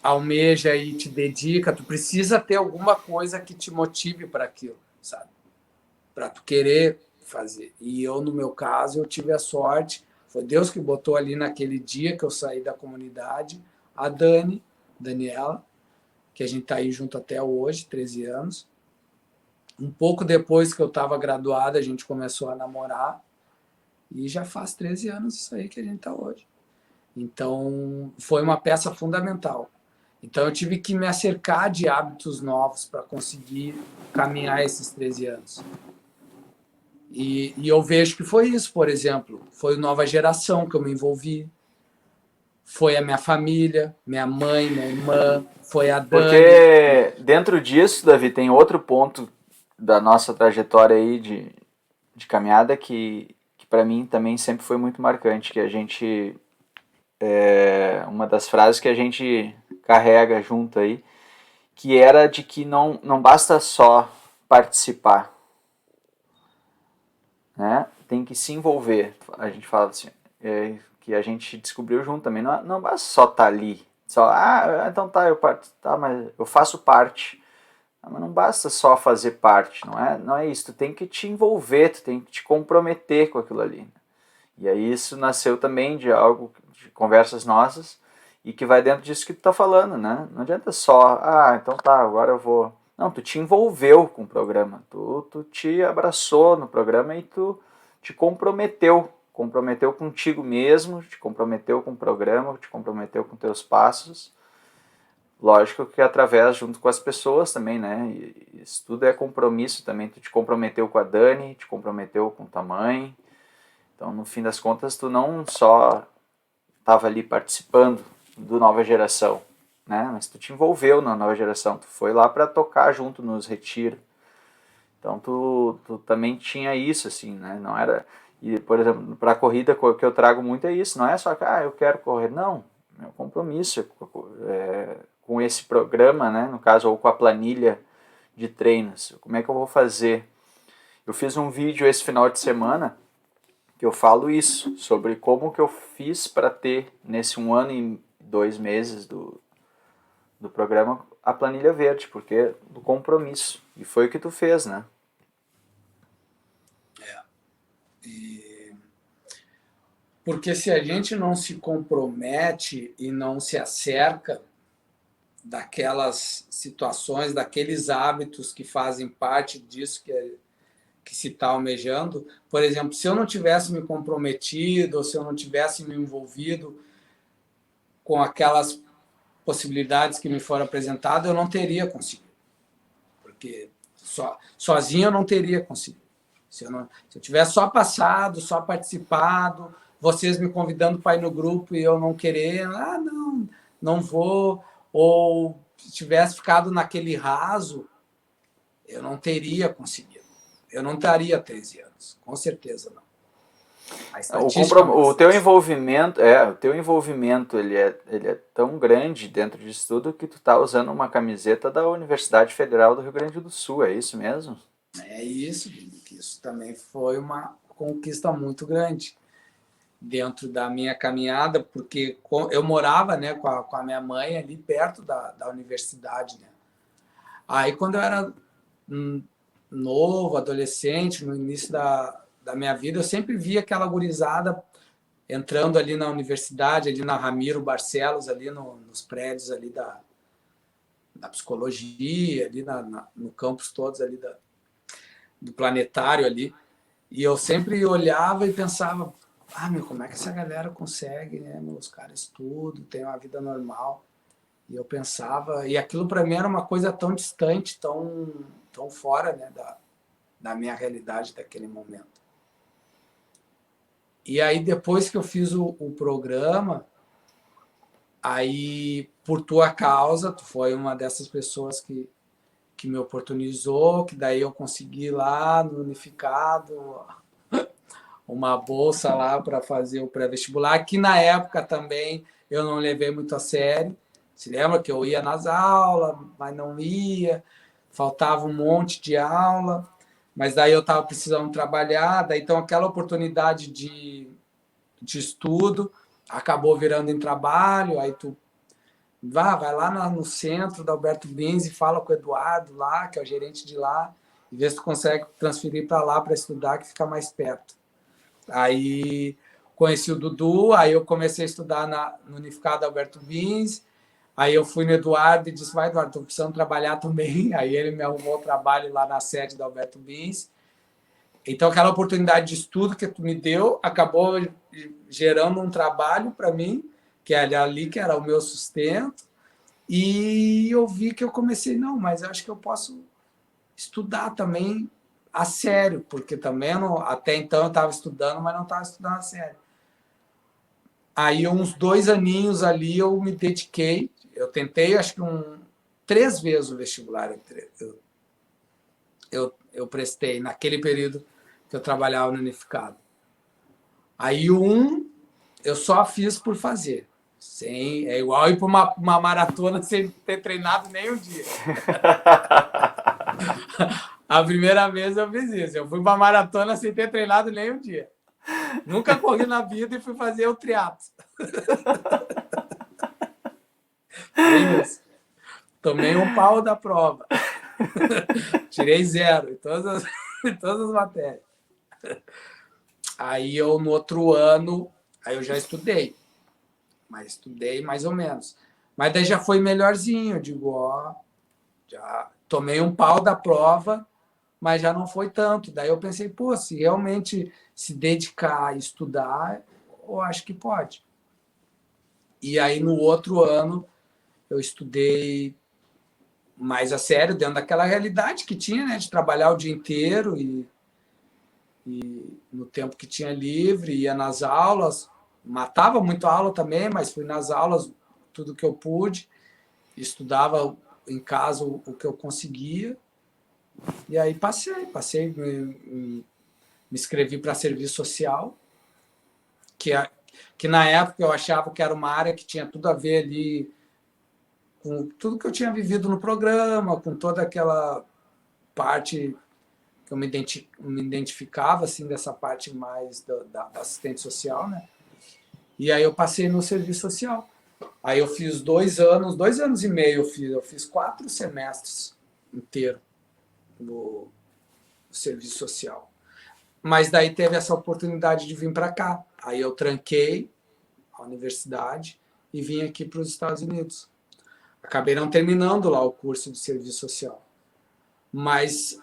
almeja e te dedica, tu precisa ter alguma coisa que te motive para aquilo, sabe? Para tu querer fazer. E eu, no meu caso, eu tive a sorte, foi Deus que botou ali naquele dia que eu saí da comunidade, a Daniela, que a gente está aí junto até hoje, 13 anos. Um pouco depois que eu estava graduado, a gente começou a namorar e já faz 13 anos isso aí que a gente está hoje. Então, foi uma peça fundamental. Então, eu tive que me acercar de hábitos novos para conseguir caminhar esses 13 anos. E eu vejo que foi isso, por exemplo. Foi a nova geração que eu me envolvi. Foi a minha família, minha mãe, minha irmã, foi a Dani. Porque dentro disso, Davi, tem outro ponto da nossa trajetória aí de caminhada que para mim também sempre foi muito marcante, que a gente uma das frases que a gente carrega junto aí, que era de que não basta só participar, né? Tem que se envolver. A gente fala assim, que a gente descobriu junto também, não basta só estar ali, só, então tá, tá, mas eu faço parte. Mas não basta só fazer parte, não é isso, tu tem que te envolver, tu tem que te comprometer com aquilo ali. E aí isso nasceu também de algo, de conversas nossas, e que vai dentro disso que tu tá falando, né? Não adianta só, então tá, agora eu vou... Não, tu te envolveu com o programa, tu te abraçou no programa e tu te comprometeu contigo mesmo, te comprometeu com o programa, te comprometeu com teus passos. lógico que através, junto com as pessoas também, né? E isso tudo é compromisso também. Tu te comprometeu com a Dani, te comprometeu com tua mãe. Então, no fim das contas, tu não só estava ali participando do Nova Geração, né? Mas tu te envolveu na Nova Geração. Tu foi lá para tocar junto nos retiros. Então, tu também tinha isso, assim, né? Não era... E, por exemplo, para a corrida, o que eu trago muito é isso. Não é só que, eu quero correr. Não. Meu compromisso com esse programa, né? No caso, ou com a planilha de treinos. Como é que eu vou fazer? Eu fiz um vídeo esse final de semana que eu falo isso, sobre como que eu fiz para ter, nesse 1 ano e 2 meses do programa, a planilha verde, porque do compromisso. E foi o que tu fez, né? Porque se a gente não se compromete e não se acerca daquelas situações, daqueles hábitos que fazem parte disso que se está almejando, por exemplo, se eu não tivesse me comprometido ou se eu não tivesse me envolvido com aquelas possibilidades que me foram apresentadas, eu não teria conseguido. Porque sozinho eu não teria conseguido. Se eu tivesse só passado, só participado, vocês me convidando para ir no grupo e eu não querer, não vou, ou se tivesse ficado naquele raso, eu não teria conseguido. Eu não estaria 13 anos, com certeza não. O teu envolvimento ele é tão grande dentro disso tudo que tu tá usando uma camiseta da Universidade Federal do Rio Grande do Sul, é isso mesmo? É isso, que isso também foi uma conquista muito grande dentro da minha caminhada, porque eu morava, né, com a minha mãe ali perto da universidade, né? Aí quando eu era novo, adolescente, no início da minha vida, eu sempre via aquela gurizada entrando ali na universidade, ali na Ramiro Barcelos, ali nos prédios ali da psicologia, ali no campus todos ali do planetário ali. E eu sempre olhava e pensava, como é que essa galera consegue, né? Os caras estudam, têm uma vida normal. E eu pensava, e aquilo para mim era uma coisa tão distante, tão fora, né, da minha realidade daquele momento. E aí depois que eu fiz o programa, aí por tua causa, tu foi uma dessas pessoas que me oportunizou, que daí eu consegui lá no Unificado uma bolsa lá para fazer o pré-vestibular, que na época também eu não levei muito a sério. Se lembra que eu ia nas aulas, mas não ia, faltava um monte de aula, mas daí eu estava precisando trabalhar, daí então aquela oportunidade de estudo acabou virando em trabalho, aí tu vai lá no centro da Alberto Bins e fala com o Eduardo lá, que é o gerente de lá, e vê se tu consegue transferir para lá para estudar, que fica mais perto. Aí conheci o Dudu, aí eu comecei a estudar no Unificado Alberto Bins, aí eu fui no Eduardo e disse, vai Eduardo, estou precisando trabalhar também, aí ele me arrumou trabalho lá na sede da Alberto Bins. Então aquela oportunidade de estudo que tu me deu acabou gerando um trabalho para mim, que era ali que era o meu sustento, e eu vi que eu comecei, mas eu acho que eu posso estudar também a sério, porque também até então eu estava estudando, mas não estava estudando a sério. Aí uns 2 aninhos ali eu me dediquei, eu tentei acho que 3 vezes o vestibular, eu prestei naquele período que eu trabalhava no Unificado. Aí eu só fiz por fazer. É igual ir para uma maratona sem ter treinado nem um dia. A primeira vez eu fiz isso. Eu fui para a maratona sem ter treinado nem um dia. Nunca corri na vida e fui fazer o triatlo. É isso. Tomei um pau da prova. Tirei 0 em todas as matérias. Aí eu, no outro ano, aí eu já estudei. Mas estudei mais ou menos. Mas daí já foi melhorzinho. Eu digo, já tomei um pau da prova, mas já não foi tanto. Daí eu pensei, se realmente se dedicar a estudar, eu acho que pode. E aí, no outro ano, eu estudei mais a sério, dentro daquela realidade que tinha, né, de trabalhar o dia inteiro e no tempo que tinha livre, ia nas aulas, matava muito a aula também, mas fui nas aulas tudo que eu pude, estudava em casa o que eu conseguia, e aí me inscrevi para serviço social, que na época eu achava que era uma área que tinha tudo a ver ali com tudo que eu tinha vivido no programa, com toda aquela parte que eu me identificava, assim, dessa parte mais da assistente social, né? E aí eu passei no serviço social. Aí eu fiz 2 anos e meio, eu fiz 4 semestres inteiros no serviço social. Mas daí teve essa oportunidade de vir para cá. Aí eu tranquei a universidade e vim aqui para os Estados Unidos. Acabei não terminando lá o curso de serviço social. Mas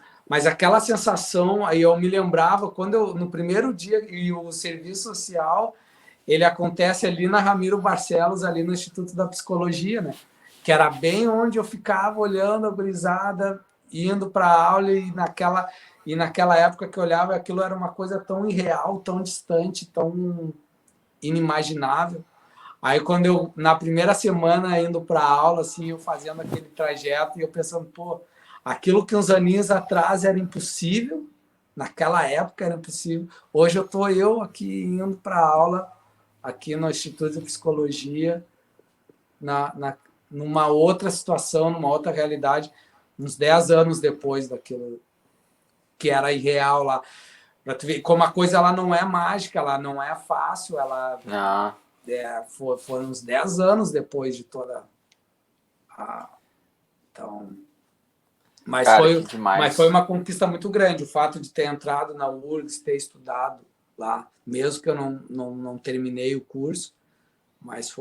aquela sensação, aí eu me lembrava, quando no primeiro dia, e o serviço social, ele acontece ali na Ramiro Barcelos, ali no Instituto da Psicologia, né? Que era bem onde eu ficava olhando a gurizada, indo para a aula, e naquela época que eu olhava, aquilo era uma coisa tão irreal, tão distante, tão inimaginável. Aí quando eu, na primeira semana, indo para a aula, assim, eu fazendo aquele trajeto, e eu pensando, pô, aquilo que uns aninhos atrás era impossível, naquela época era impossível, hoje eu aqui indo para a aula, aqui no Instituto de Psicologia, numa outra situação, numa outra realidade, uns 10 anos depois daquilo que era irreal lá. Para tu ver como a coisa ela não é mágica, ela não é fácil, ela foram uns 10 anos depois de toda a... Então, Cara, que demais. mas foi uma conquista muito grande, o fato de ter entrado na URGS, ter estudado lá, mesmo que eu não terminei o curso, mas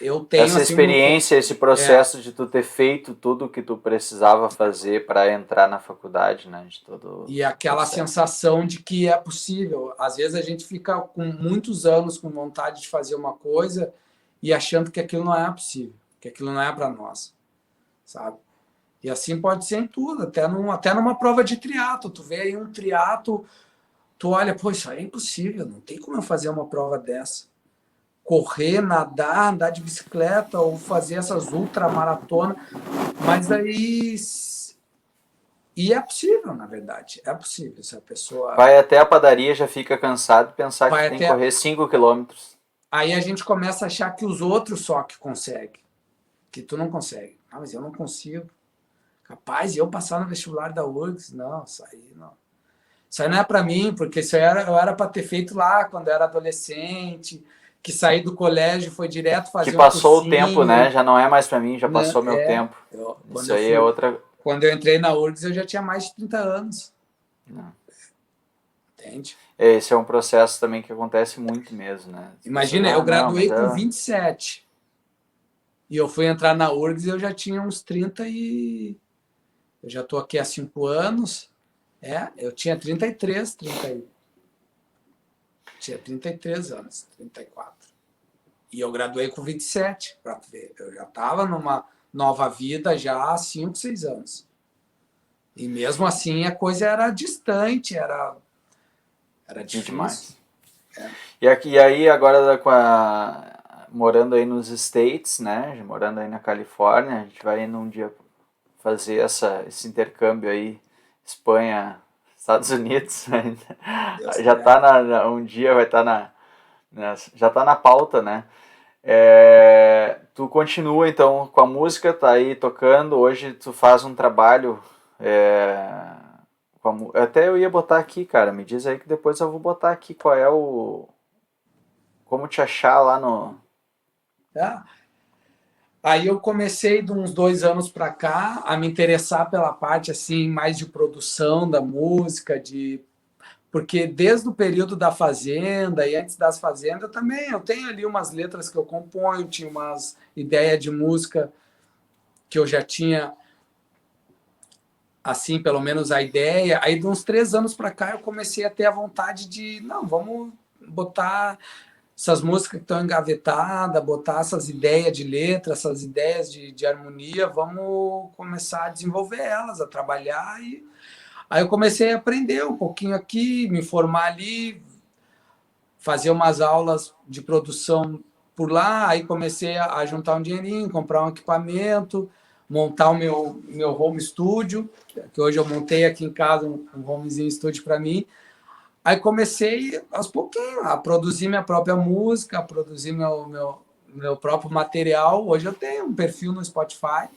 eu tenho essa assim, experiência, esse processo de tu ter feito tudo o que tu precisava fazer para entrar na faculdade, né? De todo e aquela sensação de que é possível. Às vezes a gente fica com muitos anos com vontade de fazer uma coisa e achando que aquilo não é possível, que aquilo não é para nós, sabe? E assim pode ser em tudo, até numa prova de triatlo. Tu vê aí um triatlo, tu olha, pô, isso aí é impossível, não tem como eu fazer uma prova dessa. Correr, nadar, andar de bicicleta ou fazer essas ultramaratonas, mas aí... E é possível, na verdade, é possível. Se a pessoa... Vai até a padaria, já fica cansado de pensar que tem que correr 5 quilômetros. Aí a gente começa a achar que os outros só que conseguem, que tu não consegue. Ah, mas eu não consigo. Capaz de eu passar no vestibular da URGS? Não, isso aí não. Isso aí não é para mim, porque eu era para ter feito lá quando eu era adolescente, que saí do colégio, foi direto fazer que passou o tempo, né? E... Já não é mais para mim, já passou meu tempo. Isso aí é outra... Quando eu entrei na URGS, eu já tinha mais de 30 anos. Não. Entende? Esse é um processo também que acontece muito mesmo, né? Imagina, eu graduei com 27. E eu fui entrar na URGS e eu já tinha uns 30 e... Eu já estou aqui há 5 anos. Eu tinha 33, tinha 33 anos, 34. E eu graduei com 27, para ver. Eu já estava numa nova vida já há 5, 6 anos. E mesmo assim a coisa era distante, era difícil. Demais. E aí agora morando aí nos States, né? Morando aí na Califórnia, a gente vai num dia fazer esse intercâmbio aí, Espanha, Estados Unidos. Já tá um dia vai estar já tá na pauta, né? Tu continua então com a música, tá aí tocando, hoje tu faz um trabalho, até eu ia botar aqui, cara, me diz aí que depois eu vou botar aqui qual é como te achar lá no... Aí eu comecei de uns 2 anos para cá a me interessar pela parte assim mais de produção da música, porque desde o período da Fazenda e antes das Fazendas também eu tenho ali umas letras que eu componho, tinha umas ideias de música que eu já tinha, assim, pelo menos a ideia. Aí de uns 3 anos para cá eu comecei a ter a vontade de, não, vamos botar essas músicas que estão engavetadas, botar essas ideias de letra, essas ideias de harmonia, vamos começar a desenvolver elas, a trabalhar. E aí eu comecei a aprender um pouquinho aqui, me formar ali, fazer umas aulas de produção por lá, aí comecei a juntar um dinheirinho, comprar um equipamento, montar o meu home studio, que hoje eu montei aqui em casa um homezinho studio para mim. Aí comecei aos pouquinhos a produzir minha própria música, a produzir meu próprio material. Hoje eu tenho um perfil no Spotify.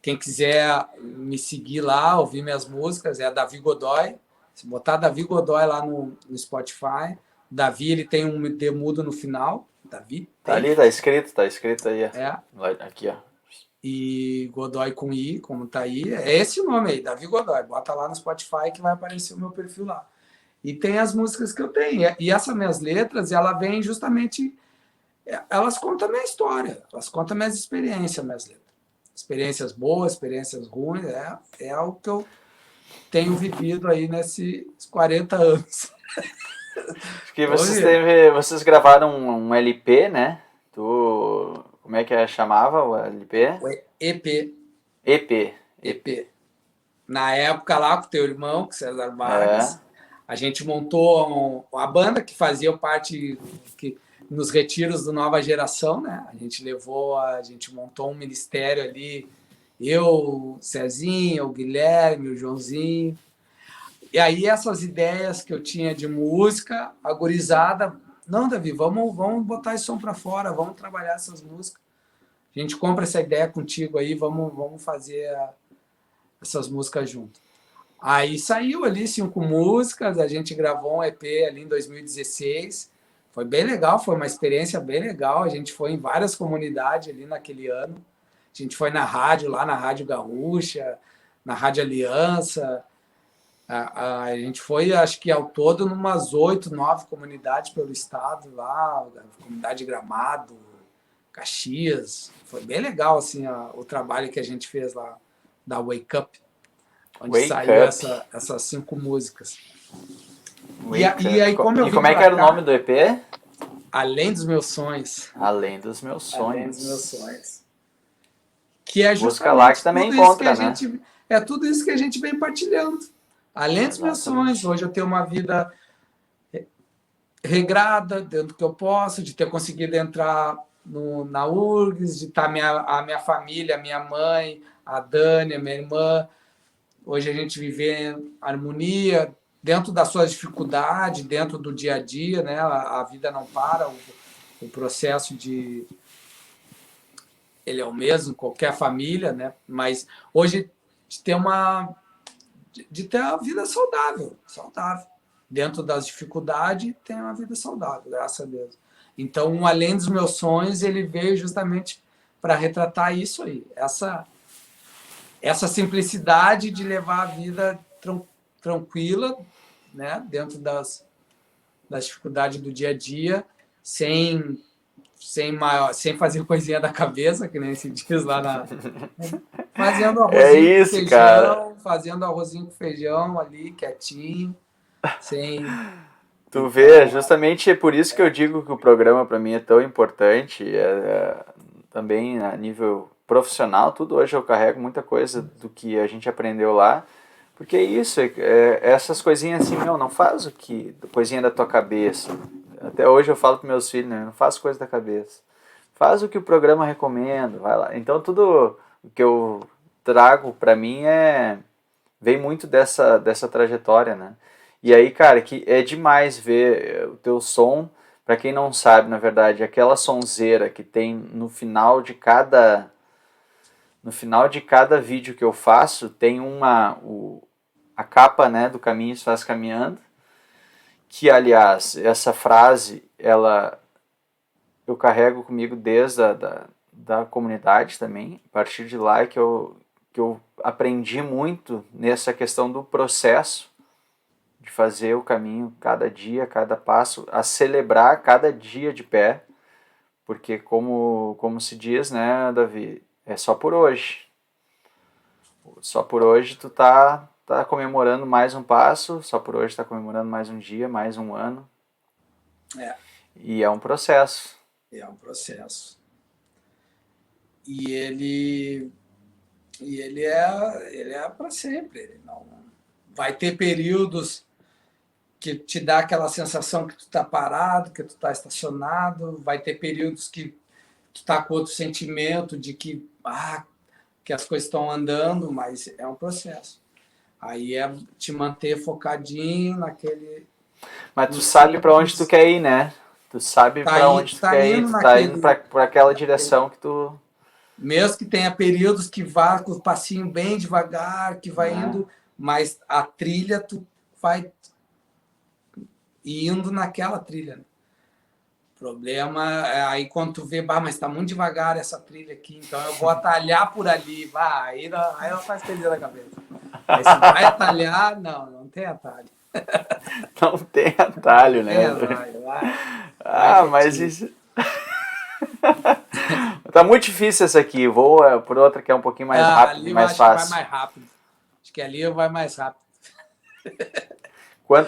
Quem quiser me seguir lá, ouvir minhas músicas, é Davi Godoy. Se botar Davi Godoy lá no Spotify, Davi ele tem um D mudo no final. Davi Tá tem. ali, tá escrito aí, ó. É. Aqui, ó. E Godoy com I, como tá aí. É esse nome aí, Davi Godoy. Bota lá no Spotify que vai aparecer o meu perfil lá. E tem as músicas que eu tenho. E essas minhas letras, ela vem justamente... Elas contam a minha história, elas contam minhas experiências, minhas letras. Experiências boas, experiências ruins, é o que eu tenho vivido aí nesses 40 anos. Acho que vocês gravaram um LP, né? Como é que chamava o LP? O EP. EP. EP. Na época lá com o teu irmão, com César É. Vargas, a gente montou a banda que fazia parte nos retiros do Nova Geração, né? A gente montou um ministério ali, eu, o Cezinho, o Guilherme, o Joãozinho. E aí essas ideias que eu tinha de música, a gurizada, não, Davi, vamos botar esse som para fora, vamos trabalhar essas músicas. A gente compra essa ideia contigo aí, vamos fazer essas músicas junto. Aí saiu ali 5 músicas, a gente gravou um EP ali em 2016. Foi bem legal, foi uma experiência bem legal. A gente foi em várias comunidades ali naquele ano. A gente foi na rádio, lá na Rádio Gaúcha, na Rádio Aliança. A gente foi, acho que ao todo, numas 8, 9 comunidades pelo estado lá, comunidade de Gramado, Caxias. Foi bem legal assim, o trabalho que a gente fez lá da Wake Up, onde Wake saiu Up. essas 5 músicas. Wake E aí, Up. como eu E vim como é que para era o nome cá, do EP? além dos meus sonhos, Além dos meus além dos meus sonhos. sonhos, que é Busca lá que justamente também tudo isso que a encontra, né? gente tudo isso que a gente vem partilhando. Além dos meus sonhos, Exatamente. hoje eu tenho uma vida regrada, dentro do que eu posso, de ter conseguido entrar na URGS, de estar a minha família, a minha mãe, a Dani, a minha irmã. Hoje a gente vive em harmonia, dentro das suas dificuldades, dentro do dia a dia, né? A vida não para, o processo ele é o mesmo, qualquer família, né? Mas hoje de ter de ter a vida saudável. Dentro das dificuldades, tem uma vida saudável, graças a Deus. Então, além dos meus sonhos, ele veio justamente para retratar isso aí, essa simplicidade de levar a vida tranquila, né, dentro das dificuldades do dia a dia, sem fazer coisinha da cabeça, que nem se diz lá fazendo É arrozinho com isso, cara. feijão, fazendo arrozinho com feijão ali, quietinho, sem... Tu vê, Então, justamente é por isso que eu digo que o programa para mim é tão importante, também a nível profissional, tudo hoje eu carrego muita coisa do que a gente aprendeu lá, porque é isso, essas coisinhas assim, meu, não faz coisinha da tua cabeça. Até hoje eu falo para meus filhos, né, não faz coisa da cabeça. Faz o que o programa recomenda, vai lá. Então tudo o que eu trago para mim vem muito dessa trajetória, né? E aí, cara, que é demais ver o teu som. Pra quem não sabe, na verdade, aquela sonzeira que tem no final de cada vídeo que eu faço, tem a capa, né, do Caminho se faz caminhando, que aliás, essa frase, eu carrego comigo desde da comunidade também. A partir de lá que eu aprendi muito nessa questão do processo de fazer o caminho cada dia, cada passo, a celebrar cada dia de pé, porque como se diz, né, Davi, é só por hoje. Só por hoje tu tá comemorando mais um passo, só por hoje tá comemorando mais um dia, mais um ano. é. E é um processo. É um processo. E ele é para sempre. Ele não vai ter períodos que te dá aquela sensação que tu está parado, que tu está estacionado, vai ter períodos que tu está com outro sentimento de que as coisas estão andando, mas é um processo. Aí é te manter focadinho naquele. Mas tu sabe para onde tu quer ir, né? Tu sabe para onde tu quer ir, tu tá indo para aquela direção que tu... Mesmo que tenha períodos que vá com o passinho bem devagar, que vai indo, mas a trilha tu vai indo naquela trilha. O problema é aí quando tu vê, mas tá muito devagar essa trilha aqui, então eu vou atalhar por ali, aí ela faz perder na cabeça. Aí se vai atalhar, não tem atalho. Não tem atalho, né? Vai mas isso... Tá muito difícil essa aqui. Vou por outra que é um pouquinho mais rápido e mais fácil. Vai mais rápido. Acho que ali vai mais rápido.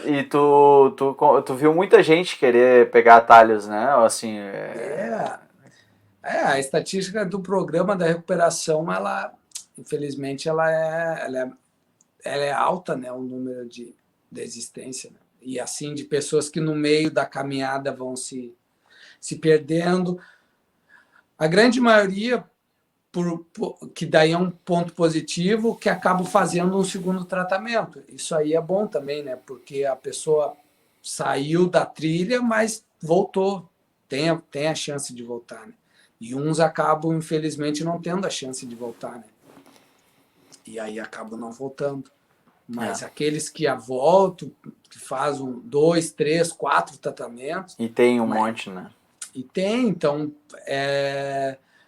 E tu viu muita gente querer pegar atalhos, né? Assim, a estatística do programa da recuperação, ela, infelizmente, ela é alta, né? O número de existência. Né? E assim, de pessoas que no meio da caminhada vão se perdendo. A grande maioria, que daí é um ponto positivo, que acaba fazendo um segundo tratamento. Isso aí é bom também, né? Porque a pessoa saiu da trilha, mas voltou. Tem a chance de voltar, né? E uns acabam, infelizmente, não tendo a chance de voltar, né? E aí acabam não voltando. Mas aqueles que voltam, que fazem 2, 3, 4 tratamentos... E tem um monte, né? E tem, então...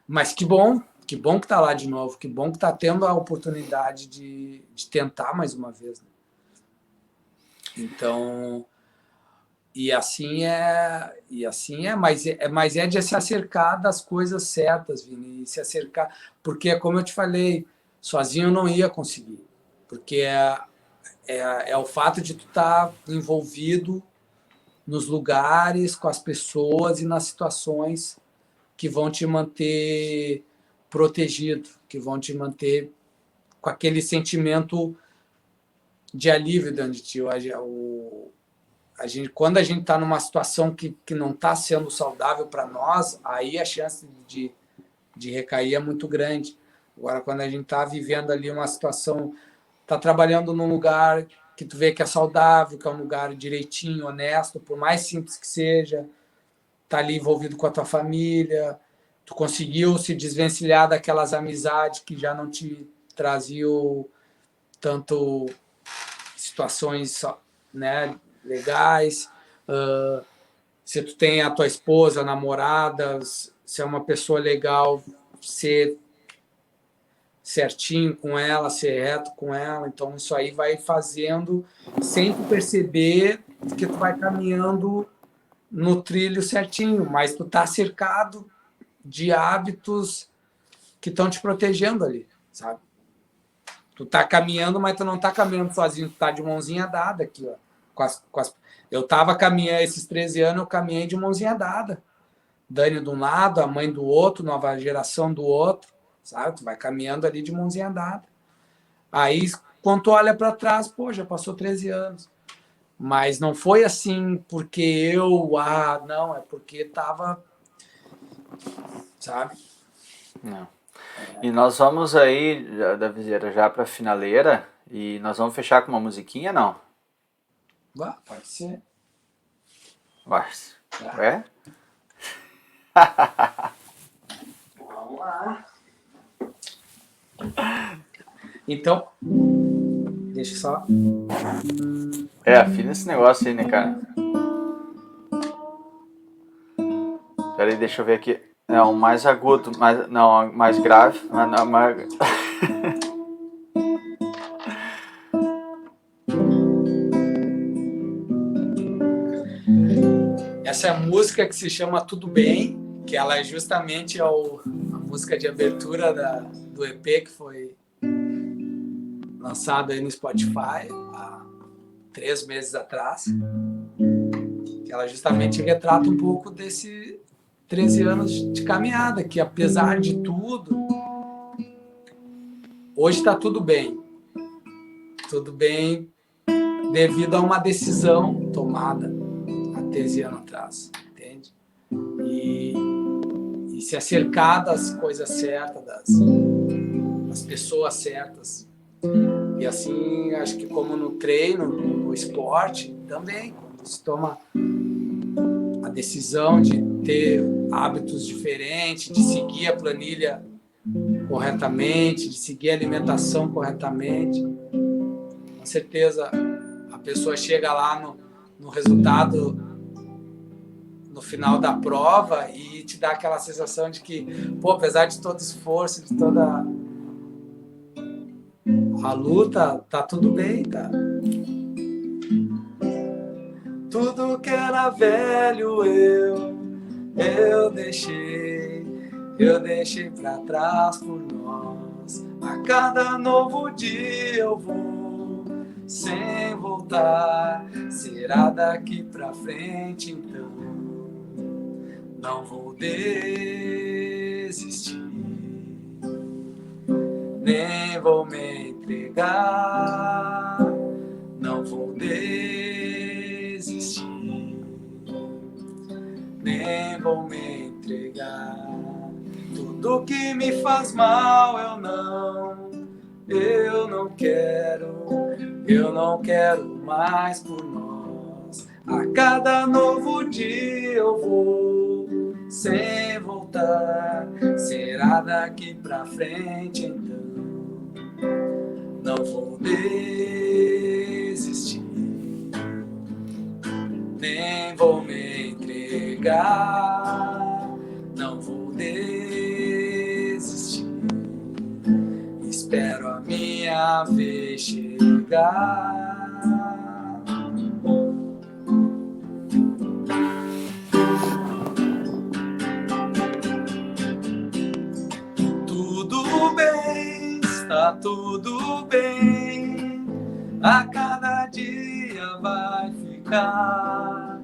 Mas que bom que está lá de novo, que bom que está tendo a oportunidade de tentar mais uma vez. Né? Então, e assim é, mas é de se acercar das coisas certas, Vini, e se acercar, porque como eu te falei, sozinho eu não ia conseguir, porque é o fato de tu estar envolvido nos lugares, com as pessoas e nas situações que vão te manter protegido, que vão te manter com aquele sentimento de alívio dentro de ti. Quando a gente está numa situação que não está sendo saudável para nós, aí a chance de recair é muito grande. Agora, quando a gente está vivendo ali uma situação, está trabalhando num lugar que tu vê que é saudável, que é um lugar direitinho, honesto, por mais simples que seja, está ali envolvido com a tua família, tu conseguiu se desvencilhar daquelas amizades que já não te traziam tanto situações, né, legais. Se tu tem a tua esposa, namorada, se é uma pessoa legal, ser certinho com ela, ser reto com ela. Então, isso aí vai fazendo, sem tu perceber que tu vai caminhando no trilho certinho, mas tu tá cercado de hábitos que estão te protegendo ali, sabe? Tu tá caminhando, mas tu não tá caminhando sozinho, tu tá de mãozinha dada aqui, ó. Eu tava caminhando, esses 13 anos eu caminhei de mãozinha dada. Dani de um lado, a mãe do outro, nova geração do outro, sabe? Tu vai caminhando ali de mãozinha dada. Aí, quando tu olha para trás, pô, já passou 13 anos. Mas não foi assim porque não, é porque tava, sabe? Não. E nós vamos aí, da Viseira, já pra finaleira, e nós vamos fechar com uma musiquinha, não? Pode ser. Vai. É? Vamos lá. Então, deixa só. Afina esse negócio aí, né, cara? Pera aí, deixa eu ver aqui. É um mais agudo, mais grave. Essa é a música que se chama Tudo Bem, que ela é justamente a música de abertura do EP que foi lançado aí no Spotify há 3 meses atrás. ela justamente retrata um pouco desse 13 anos de caminhada, que apesar de tudo, hoje está tudo bem devido a uma decisão tomada há 13 anos atrás, entende? E se acercar das coisas certas, das pessoas certas. E assim, acho que como no treino, no esporte, também, quando se toma a decisão de ter hábitos diferentes, de seguir a planilha corretamente, de seguir a alimentação corretamente, com certeza a pessoa chega lá no resultado no final da prova e te dá aquela sensação de que, pô, apesar de todo esforço, de toda a luta, tá tudo bem, tá? Tudo que era velho eu deixei pra trás por nós. A cada novo dia eu vou sem voltar. Será daqui pra frente então? Não vou desistir, nem vou me entregar. Não vou desistir, nem vou me entregar. Tudo que me faz mal eu não quero mais por nós. A cada novo dia eu vou sem voltar. Será daqui pra frente então? Não vou desistir, nem vou me entregar. Não vou desistir, espero a minha vez chegar. Tudo bem, está tudo bem. A cada dia vai ficar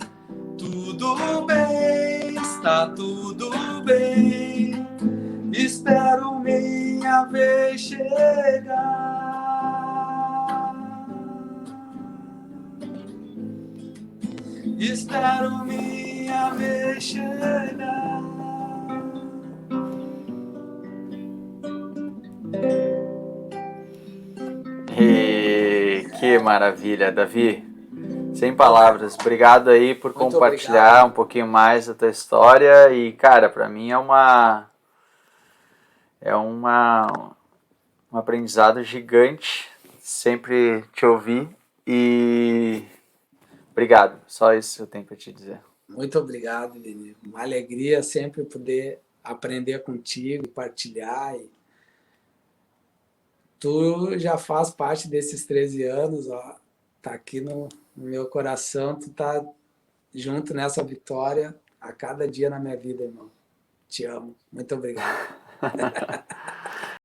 tudo bem, está tudo bem. Espero minha vez chegar. Espero minha vez chegar. E que maravilha, Davi. Sem palavras. Obrigado aí por Muito compartilhar obrigado. um pouquinho mais da tua história. E, cara, para mim é um aprendizado gigante sempre te ouvir. E obrigado. Só isso que eu tenho para te dizer. Muito obrigado, Lili. Uma alegria sempre poder aprender contigo, partilhar. E tu já faz parte desses 13 anos, ó. Tá aqui no meu coração, tu tá junto nessa vitória a cada dia na minha vida, irmão. Te amo. Muito obrigado.